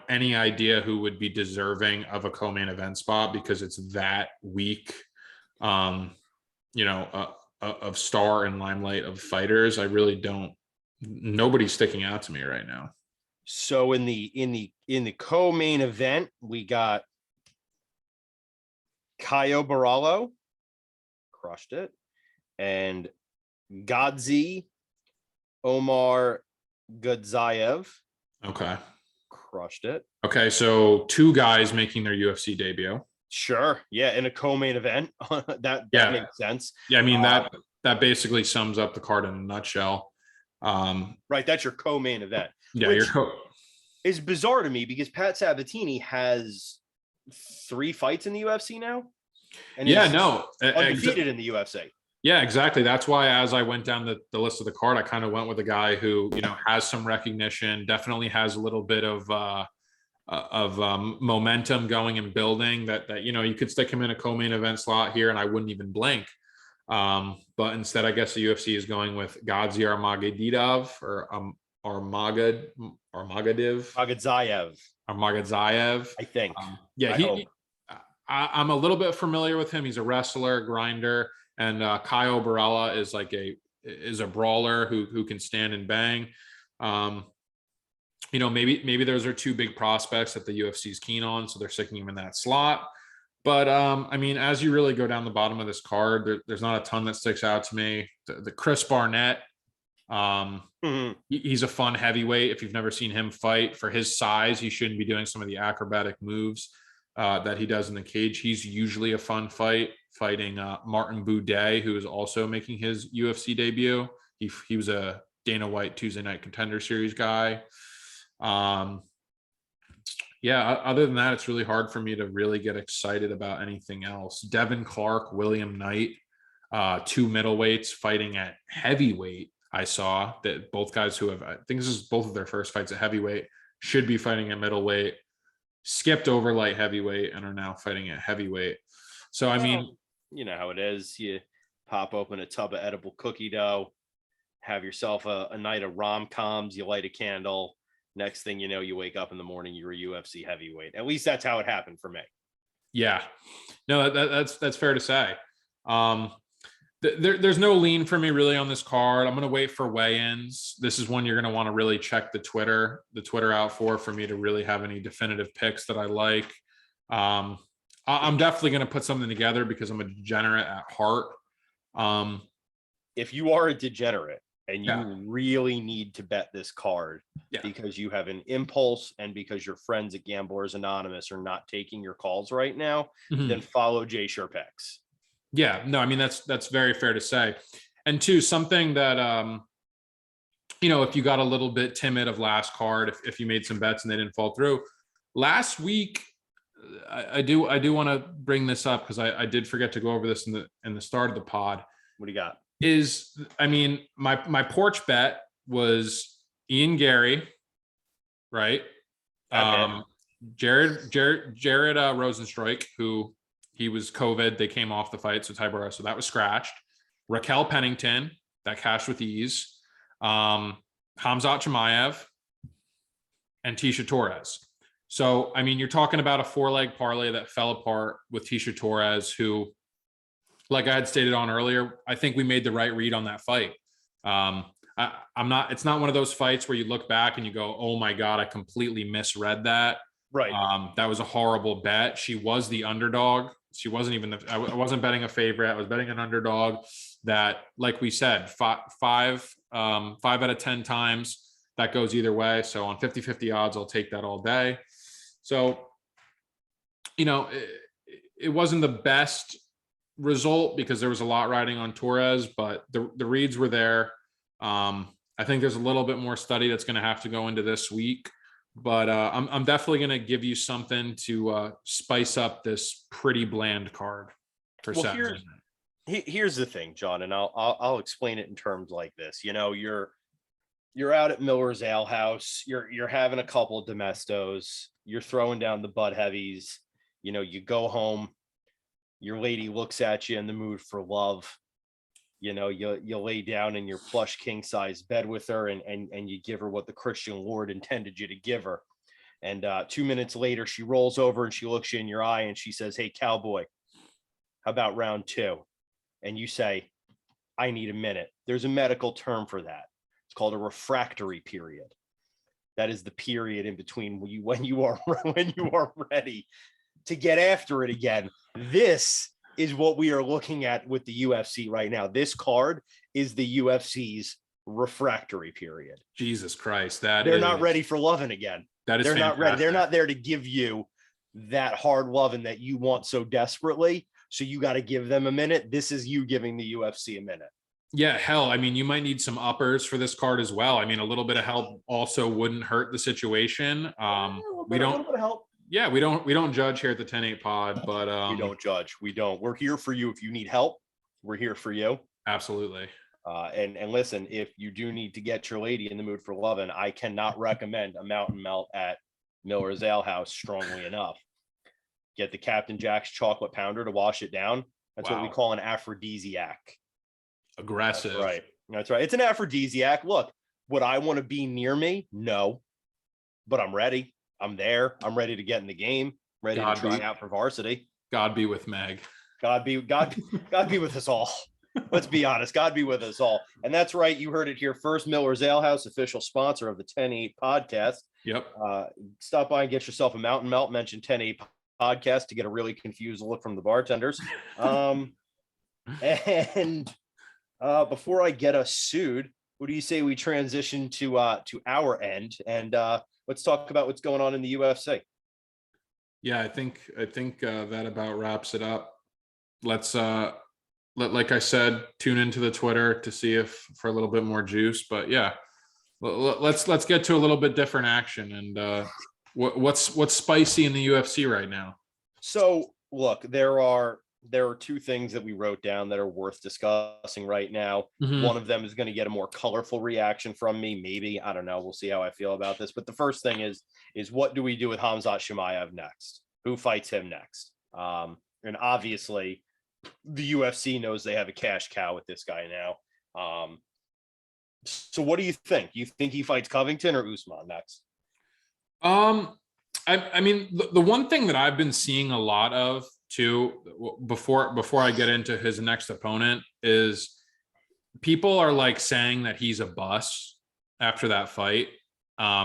any idea who would be deserving of a co-main event spot, because it's that weak, of star and limelight of fighters. I really don't. Nobody's sticking out to me right now. So in the co-main event, we got Caio Barallo, crushed it, and Gadzi Omar Godzaev. Okay. Crushed it. Okay, so two guys making their UFC debut. Sure. Yeah, in a co-main event. that makes sense. Yeah, I mean that basically sums up the card in a nutshell. Right, that's your co-main event. Yeah, is bizarre to me, because Pat Sabatini has 3 fights in the UFC now. And undefeated in the UFC. Yeah, exactly. That's why, as I went down the list of the card, I kind of went with a guy who, has some recognition, definitely has a little bit of momentum going and building that, you could stick him in a co-main event slot here and I wouldn't even blink. But instead, I guess the UFC is going with Gadzi Armagadidov or Armagadzaev. I think. I'm a little bit familiar with him. He's a wrestler, grinder, and Caio Baralla is a brawler who can stand and bang. Maybe those are 2 big prospects that the UFC is keen on, so they're sticking him in that slot. But I mean, as you really go down the bottom of this card, there's not a ton that sticks out to me. The Chris Barnett Mhm. He's a fun heavyweight. If you've never seen him fight, for his size, he shouldn't be doing some of the acrobatic moves that he does in the cage. He's usually a fun fight, fighting Martin Boudet, who is also making his UFC debut. He was a Dana White Tuesday Night Contender Series guy. Yeah, other than that, it's really hard for me to really get excited about anything else. Devin Clark, William Knight, two middleweights fighting at heavyweight. I saw that both guys who have, I think this is both of their first fights at heavyweight, should be fighting at middleweight, skipped over light heavyweight, and are now fighting at heavyweight. So, I mean, you know how it is. You pop open a tub of edible cookie dough, have yourself a night of rom-coms, you light a candle. Next thing you know, you wake up in the morning, you're a UFC heavyweight. At least that's how it happened for me. yeah, no, that's fair to say. There's no lean for me really on this card. I'm going to wait for weigh-ins. This is one you're going to want to really check the Twitter out for me to really have any definitive picks that I like. I'm definitely going to put something together because I'm a degenerate at heart. If you are a degenerate and you Yeah. really need to bet this card Yeah. because you have an impulse and because your friends at Gamblers Anonymous are not taking your calls right now, then follow Jay Sherpex. Yeah, no, I mean, that's very fair to say. And two, something that, if you got a little bit timid of last card, if you made some bets and they didn't fall through last week, I do want to bring this up because I did forget to go over this in the start of the pod. What do you got? My porch bet was Ian Gary, right? Jared Rosenstreich, who he was COVID. They came off the fight, so tiebreaker, so that was scratched. Raquel Pennington, that cashed with ease. Khamzat Chimaev and Tisha Torres. So, I mean, you're talking about a 4-leg parlay that fell apart with Tisha Torres, who, like I had stated on earlier, I think we made the right read on that fight. It's not one of those fights where you look back and you go, oh my God, I completely misread that. Right. That was a horrible bet. She was the underdog. She wasn't even, I wasn't betting a favorite. I was betting an underdog that, like we said, five out of 10 times that goes either way. So on 50-50 odds, I'll take that all day. So, it wasn't the best result because there was a lot riding on Torres, but the reads were there. I think there's a little bit more study that's going to have to go into this week, but I'm definitely going to give you something to spice up this pretty bland card for Saturday. Here's the thing, John, and I'll explain it in terms like this. You're out at Miller's Ale House. You're having a couple of domestos. You're throwing down the butt heavies. You go home. Your lady looks at you in the mood for love. You lay down in your plush king size bed with her and you give her what the Christian Lord intended you to give her. And 2 minutes later, she rolls over and she looks you in your eye and she says, "Hey, cowboy, how about round 2?" And you say, "I need a minute." There's a medical term for that. It's called a refractory period. That is the period in between when you are ready to get after it again. This is what we are looking at with the UFC right now. This card is the UFC's refractory period. Jesus Christ, they're not ready for loving again. That is they're fantastic. not ready. They're not there to give you that hard loving that you want so desperately. So you got to give them a minute. This is you giving the UFC a minute. Yeah, hell, I mean, you might need some uppers for this card as well. I mean, a little bit of help also wouldn't hurt the situation. A little bit of help. Yeah, we don't judge here at the 10-8 pod, but we don't judge. We don't. We're here for you. If you need help, we're here for you. Absolutely. And listen, if you do need to get your lady in the mood for loving, I cannot recommend a mountain melt at Miller's Ale House strongly enough. Get the Captain Jack's chocolate pounder to wash it down. That's what we call an aphrodisiac. Aggressive. That's right. It's an aphrodisiac. Look, would I want to be near me? No, but I'm ready. I'm there. I'm ready to get in the game. Ready to try out for varsity. God be with Meg. God be with us all. Let's be honest. God be with us all. And that's right. You heard it here first. Miller's Ale House, official sponsor of the 10-8 podcast. Yep. Stop by and get yourself a mountain melt. Mention 10-8 podcast to get a really confused look from the bartenders. And before I get us sued, Who do you say we transition to our end, and let's talk about what's going on in the UFC? Yeah, I think that about wraps it up. Let's like I said, tune into the Twitter to see if for a little bit more juice. But yeah, let's get to a little bit different action. And what's spicy in the UFC right now? So look, there are two things that we wrote down that are worth discussing right now. Mhm. One of them is going to get a more colorful reaction from me. Maybe, I don't know. We'll see how I feel about this. But the first thing is what do we do with Khamzat Chimaev next? Who fights him next? And obviously, the UFC knows they have a cash cow with this guy now. So what do you think? You think he fights Covington or Usman next? Um, I mean, the one thing that I've been seeing a lot of too, before I get into his next opponent, is people are like saying that he's a bust after that fight.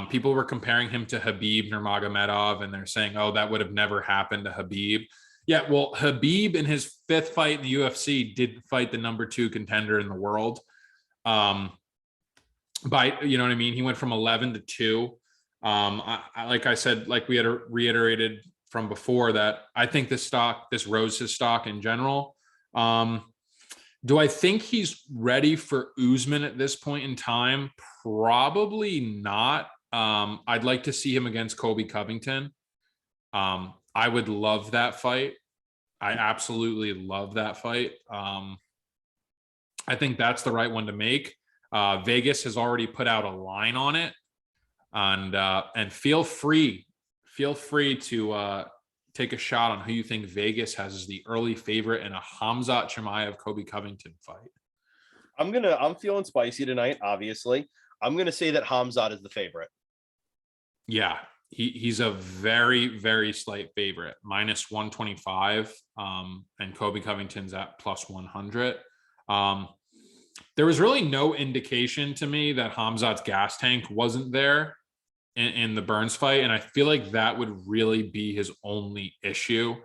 People were comparing him to Habib Nurmagomedov, and they're saying, "Oh, that would have never happened to Habib." Yeah, well, Habib in his fifth fight in the UFC did fight the number 2 contender in the world. Um, by you know what I mean, he went from 11 to 2. Like I said, like we had reiterated from before, that I think this rose his stock in general. Do I think he's ready for Usman at this point in time? Probably not. I'd like to see him against Colby Covington. I would love that fight. I absolutely love that fight. I think that's the right one to make. Vegas has already put out a line on it, and feel free to take a shot on who you think Vegas has as the early favorite in a Khamzat Chimaev Kobe Covington fight. I'm feeling spicy tonight. Obviously, I'm gonna say that Khamzat is the favorite. Yeah, he's a very slight favorite, -125, and Kobe Covington's at +100. There was really no indication to me that Khamzat's gas tank wasn't there in the Burns fight, and I feel like that would really be his only issue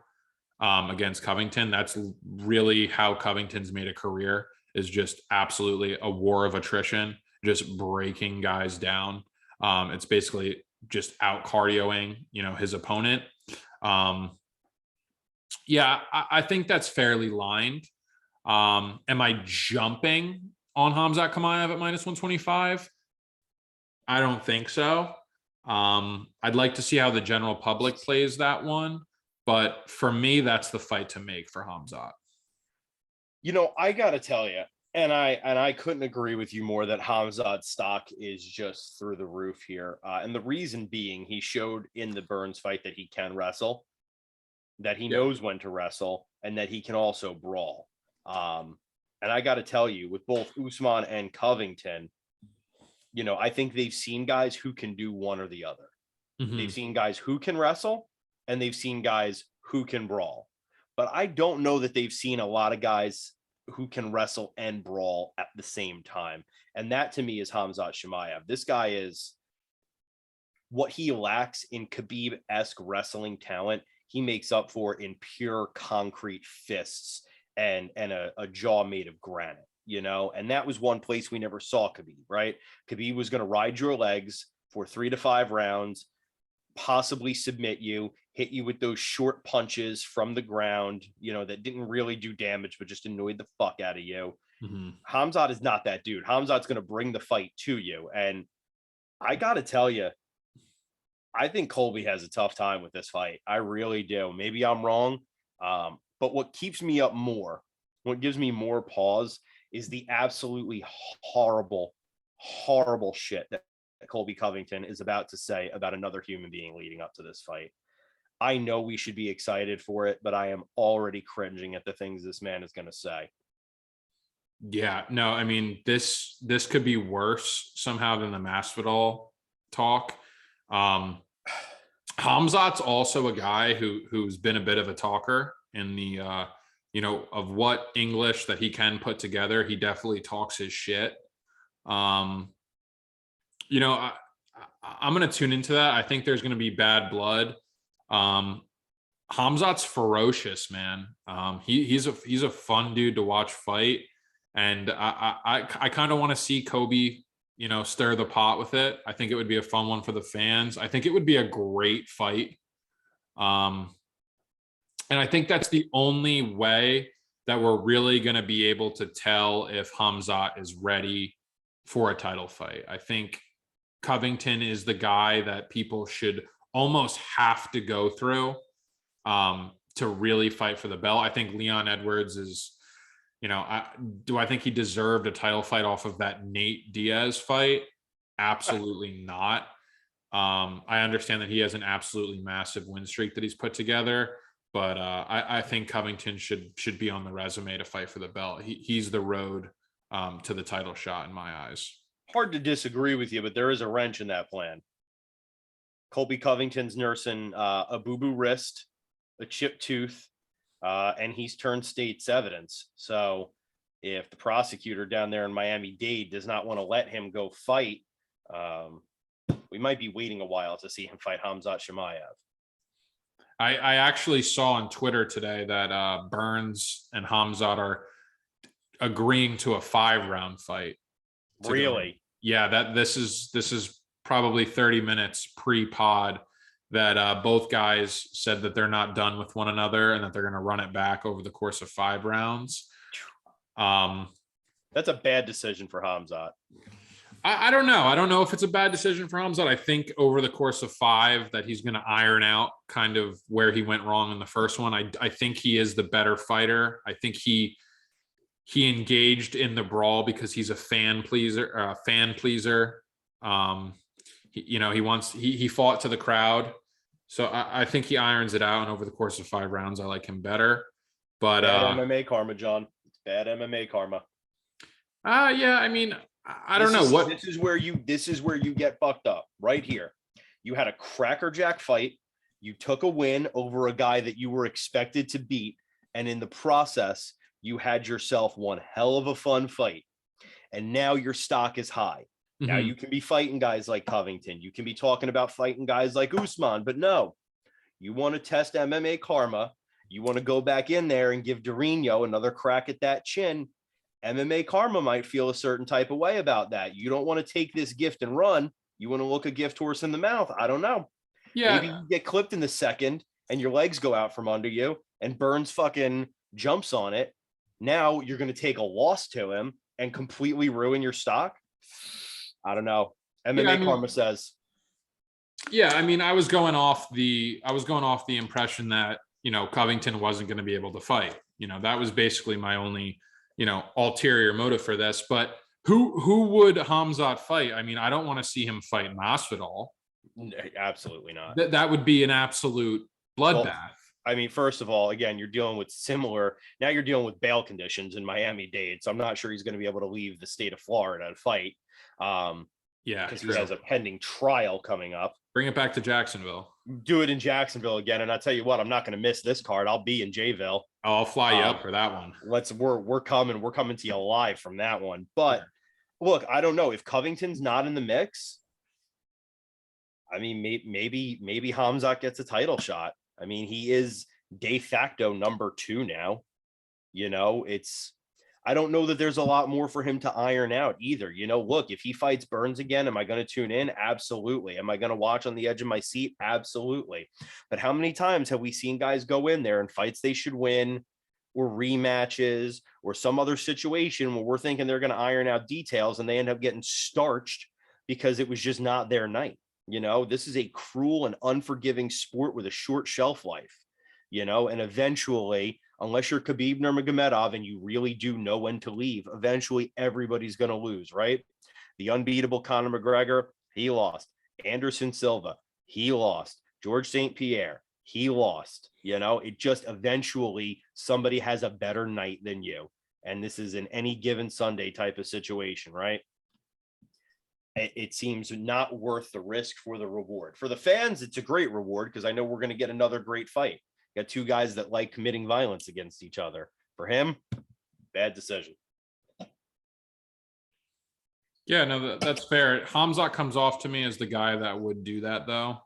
against Covington. That's really how Covington's made a career, is just absolutely a war of attrition, just breaking guys down. It's basically just out cardioing, his opponent. Yeah, I think that's fairly lined. Am I jumping on Khamzat Chimaev at -125? I don't think so. I'd like to see how the general public plays that one, but for me, that's the fight to make for Khamzat. I gotta tell you, and I couldn't agree with you more that Khamzat's stock is just through the roof here. And the reason being, he showed in the Burns fight that he can wrestle, that he knows when to wrestle, and that he can also brawl. And I got to tell you, with both Usman and Covington, I think they've seen guys who can do one or the other. Mm-hmm. They've seen guys who can wrestle, and they've seen guys who can brawl. But I don't know that they've seen a lot of guys who can wrestle and brawl at the same time. And that to me is Khamzat Chimaev. This guy is what he lacks in Khabib-esque wrestling talent, he makes up for in pure concrete fists and a jaw made of granite, and that was one place we never saw Khabib, right? Khabib was going to ride your legs for 3 to 5 rounds, possibly submit you, hit you with those short punches from the ground, that didn't really do damage, but just annoyed the fuck out of you. Mm-hmm. Khamzat is not that dude. Khamzat's going to bring the fight to you. And I got to tell you, I think Colby has a tough time with this fight. I really do. Maybe I'm wrong. But what keeps me up more, what gives me more pause, is the absolutely horrible shit that Colby Covington is about to say about another human being leading up to this fight. I know we should be excited for it, but I am already cringing at the things this man is going to say. Yeah, no, I mean, this could be worse somehow than the Masvidal talk. Khamzat's also a guy who's been a bit of a talker in the of what English that he can put together. He definitely talks his shit. I'm going to tune into that. I think there's going to be bad blood. Khamzat's ferocious, man. He's a fun dude to watch fight, and I kind of want to see Kobe stir the pot with it. I think it would be a fun one for the fans. I think it would be a great fight. And I think that's the only way that we're really going to be able to tell if KHAMZAT is ready for a title fight. I think Covington is the guy that people should almost have to go through to really fight for the belt. I think Leon Edwards is, do I think he deserved a title fight off of that Nate Diaz fight? Absolutely not. I understand that he has an absolutely massive win streak that he's put together, but I think Covington should be on the resume to fight for the belt. He's the road to the title shot in my eyes. Hard to disagree with you, but there is a wrench in that plan. Colby Covington's nursing a boo-boo wrist, a chipped tooth, and he's turned state's evidence. So if the prosecutor down there in Miami-Dade does not want to let him go fight, we might be waiting a while to see him fight KHAMZAT Chimaev. I actually saw on Twitter today that Burns and KHAMZAT are agreeing to a 5-round fight. Really? Yeah, that this is probably 30 minutes pre-pod that both guys said that they're not done with one another and that they're going to run it back over the course of 5 rounds. That's a bad decision for KHAMZAT. I don't know. I don't know if it's a bad decision for KHAMZAT. I think over the course of 5 that he's going to iron out kind of where he went wrong in the first one. I think he is the better fighter. I think he engaged in the brawl because he's a fan pleaser. He fought to the crowd. So I think he irons it out, and over the course of 5 rounds, I like him better. But bad MMA karma, John. It's bad MMA karma. Yeah, I mean, I don't know what this is where you get fucked up right here. You had a crackerjack fight. You took a win over a guy that you were expected to beat, and in the process, you had yourself one hell of a fun fight. And now your stock is high. Mm-hmm. Now you can be fighting guys like Covington. You can be talking about fighting guys like Usman, but no, you want to test MMA karma. You want to go back in there and give Dorino another crack at that chin. MMA karma might feel a certain type of way about that. You don't want to take this gift and run. You want to look a gift horse in the mouth. I don't know. Yeah. Maybe you get clipped in the second and your legs go out from under you and Burns fucking jumps on it. Now you're going to take a loss to him and completely ruin your stock. I don't know. MMA karma says. Yeah, I mean, I was going off the impression that, Covington wasn't going to be able to fight. That was basically my only, ulterior motive for this. But who would KHAMZAT fight? I mean, I don't want to see him fight Masvidal. Absolutely not. That would be an absolute bloodbath. Well, I mean, first of all, again, you're dealing with bail conditions in Miami-Dade. So I'm not sure he's going to be able to leave the state of Florida to fight. Yeah, because he has a pending trial coming up. Bring it back to Jacksonville. Do it in Jacksonville again. And I'll tell you what, I'm not going to miss this card. I'll be in Jayville. Oh, I'll fly you up for that one. We're coming to you live from that one. But look, I don't know if Covington's not in the mix. I mean, maybe KHAMZAT gets a title shot. I mean, he is de facto number 2 now. I don't know that there's a lot more for him to iron out either. Look, if he fights Burns again, am I going to tune in? Absolutely. Am I going to watch on the edge of my seat? Absolutely. But how many times have we seen guys go in there and fights they should win, or rematches, or some other situation where we're thinking they're going to iron out details and they end up getting starched because it was just not their night? This is a cruel and unforgiving sport with a short shelf life, and eventually, unless you're Khabib Nurmagomedov and you really do know when to leave, eventually everybody's going to lose, right? The unbeatable Conor McGregor, he lost. Anderson Silva, he lost. George St. Pierre, he lost. It just eventually somebody has a better night than you. And this is an any given Sunday type of situation, right? It seems not worth the risk for the reward. For the fans, it's a great reward because I know we're going to get another great fight. Got 2 guys that like committing violence against each other. For him, bad decision. Yeah, no, that's fair. KHAMZAT comes off to me as the guy that would do that, though.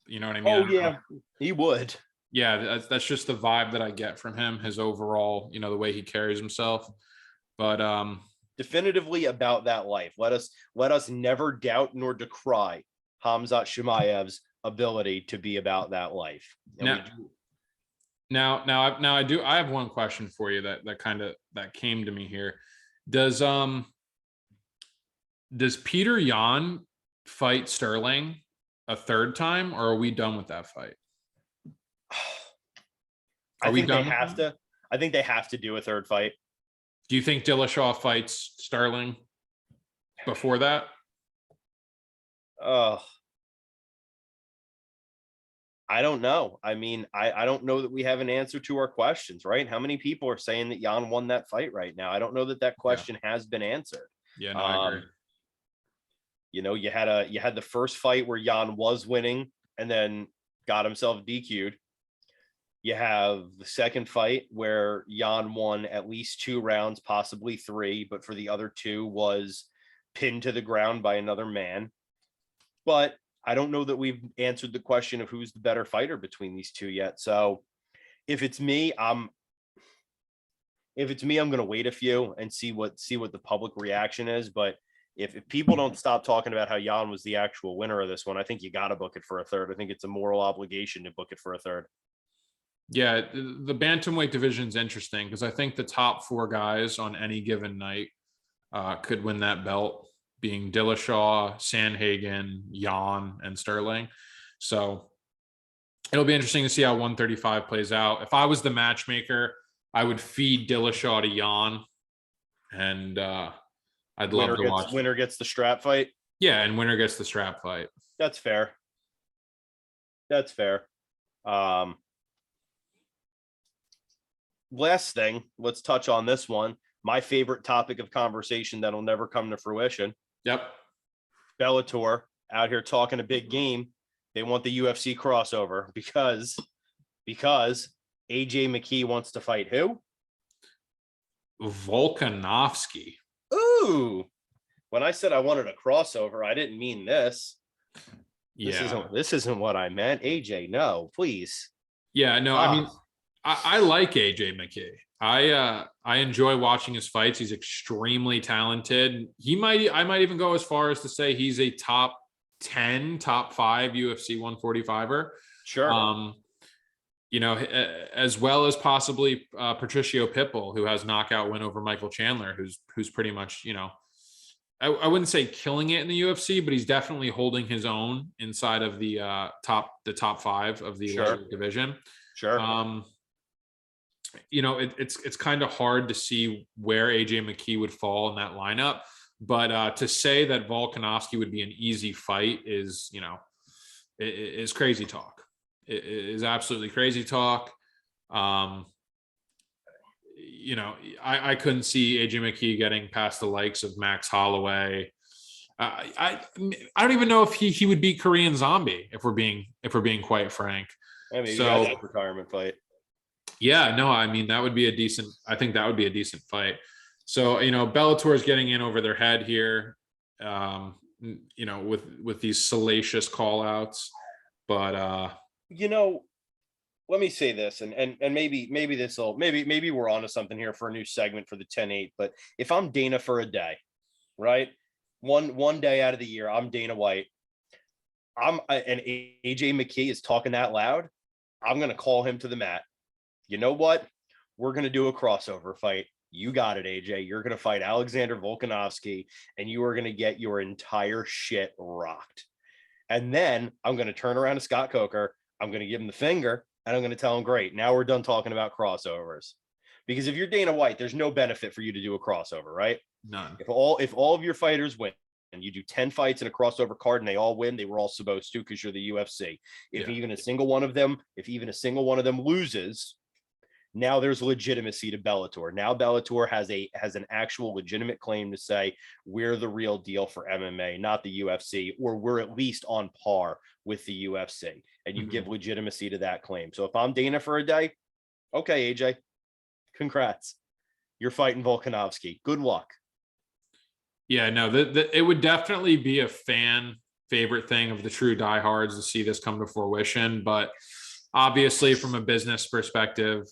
You know what I mean? Oh, yeah, he would. Yeah, that's just the vibe that I get from him, his overall, the way he carries himself. But definitively about that life. Let us never doubt nor decry Khamzat Chimaev's ability to be about that life. And I have one question for you that came to me here. Does Peter Yan fight Sterling a third time, or are we done with that fight? I think they have to do a third fight. Do you think Dillashaw fights Sterling before that? I don't know. I mean, I don't know that we have an answer to our questions, right? How many people are saying that Jan won that fight right now? I don't know that question has been answered. Yeah, no, I agree. You know, you had the first fight where Jan was winning and then got himself DQ'd. You have the second fight where Jan won at least 2 rounds, possibly 3, but for the other 2 was pinned to the ground by another man. But I don't know that we've answered the question of who's the better fighter between these 2 yet. So if it's me, I'm going to wait a few and see what the public reaction is. But if people don't stop talking about how Jan was the actual winner of this one, I think you got to book it for a third. I think it's a moral obligation to book it for a third. Yeah, the bantamweight division is interesting because I think the top 4 guys on any given night could win that belt, being Dillashaw, Sandhagen, Jan, and Sterling. So it'll be interesting to see how 135 plays out. If I was the matchmaker, I would feed Dillashaw to Jan, and I'd love to watch. Winner gets the strap fight. Yeah, and winner gets the strap fight. That's fair. Last thing, let's touch on this one. My favorite topic of conversation that'll never come to fruition. Yep. Bellator out here talking a big game. They want the UFC crossover because AJ McKee wants to fight who? Volkanovski. Ooh. When I said I wanted a crossover, I didn't mean this. Yeah. This isn't what I meant. AJ, no, please. Yeah, no, I mean, I like AJ McKee. I enjoy watching his fights. He's extremely talented. I might even go as far as to say he's a top 10, top 5 UFC 145er. Sure. You know, as well as possibly Patricio Pitbull, who has knockout win over Michael Chandler, who's pretty much, you know, I wouldn't say killing it in the UFC, but he's definitely holding his own inside of the top 5 of the division. Sure. You know, it's kind of hard to see where AJ McKee would fall in that lineup, but to say that Volkanovski would be an easy fight is, you know, is crazy talk. It is absolutely crazy talk. You know, I couldn't see AJ McKee getting past the likes of Max Holloway. I don't even know if he would beat Korean Zombie if we're being quite frank. I mean, so that's a retirement fight. Yeah, no, I mean, I think that would be a decent fight. So, you know, Bellator is getting in over their head here, you know, with these salacious call outs, but you know, let me say this, and maybe we're onto something here for a new segment for the 10-8, but if I'm Dana for a day, right? One day out of the year, I'm Dana White. And AJ McKee is talking that loud, I'm going to call him to the mat. You know what? We're going to do a crossover fight. You got it, AJ. You're going to fight Alexander Volkanovski, and you are going to get your entire shit rocked. And then I'm going to turn around to Scott Coker. I'm going to give him the finger, and I'm going to tell him, great, now we're done talking about crossovers. Because if you're Dana White, there's no benefit for you to do a crossover, right? None. If all of your fighters win, and you do 10 fights in a crossover card and they all win, they were all supposed to because you're the UFC. If even a single one of them loses, now there's legitimacy to Bellator. Now Bellator has an actual legitimate claim to say we're the real deal for MMA, not the UFC, or we're at least on par with the UFC. And you give legitimacy to that claim. So if I'm Dana for a day, okay, AJ, congrats. You're fighting Volkanovski. Good luck. Yeah, no, it would definitely be a fan favorite thing of the true diehards to see this come to fruition. But obviously from a business perspective,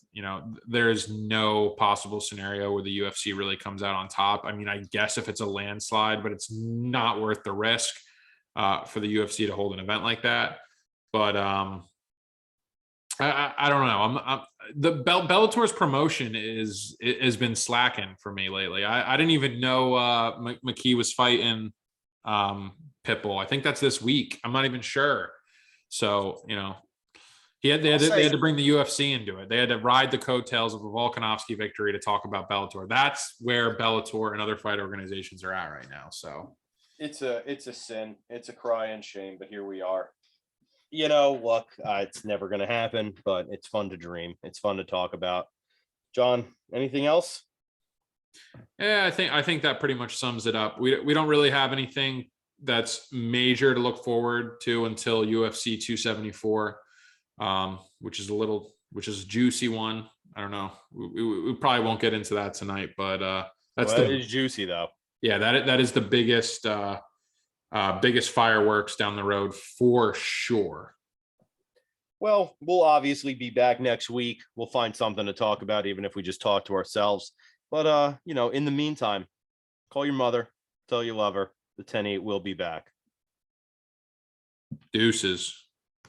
there's no possible scenario where the UFC really comes out on top. I mean, I guess if it's a landslide, but it's not worth the risk for the UFC to hold an event like that. But I don't know. The Bellator's promotion has been slacking for me lately. I didn't even know McKee was fighting Pitbull. I think that's this week. I'm not even sure. So they had to bring the UFC into it. They had to ride the coattails of a Volkanovski victory to talk about Bellator. That's where Bellator and other fight organizations are at right now. So it's a sin. It's a cry and shame, but here we are. Look, it's never going to happen, but it's fun to dream. It's fun to talk about. John, anything else? Yeah, I think that pretty much sums it up. We don't really have anything that's major to look forward to until UFC 274, which is a juicy one. I don't know. We probably won't get into that tonight, but that is juicy though. Yeah, that is the biggest fireworks down the road for sure. Well, we'll obviously be back next week. We'll find something to talk about, even if we just talk to ourselves. But in the meantime, call your mother, tell you love her. The 10-8 will be back. Deuces.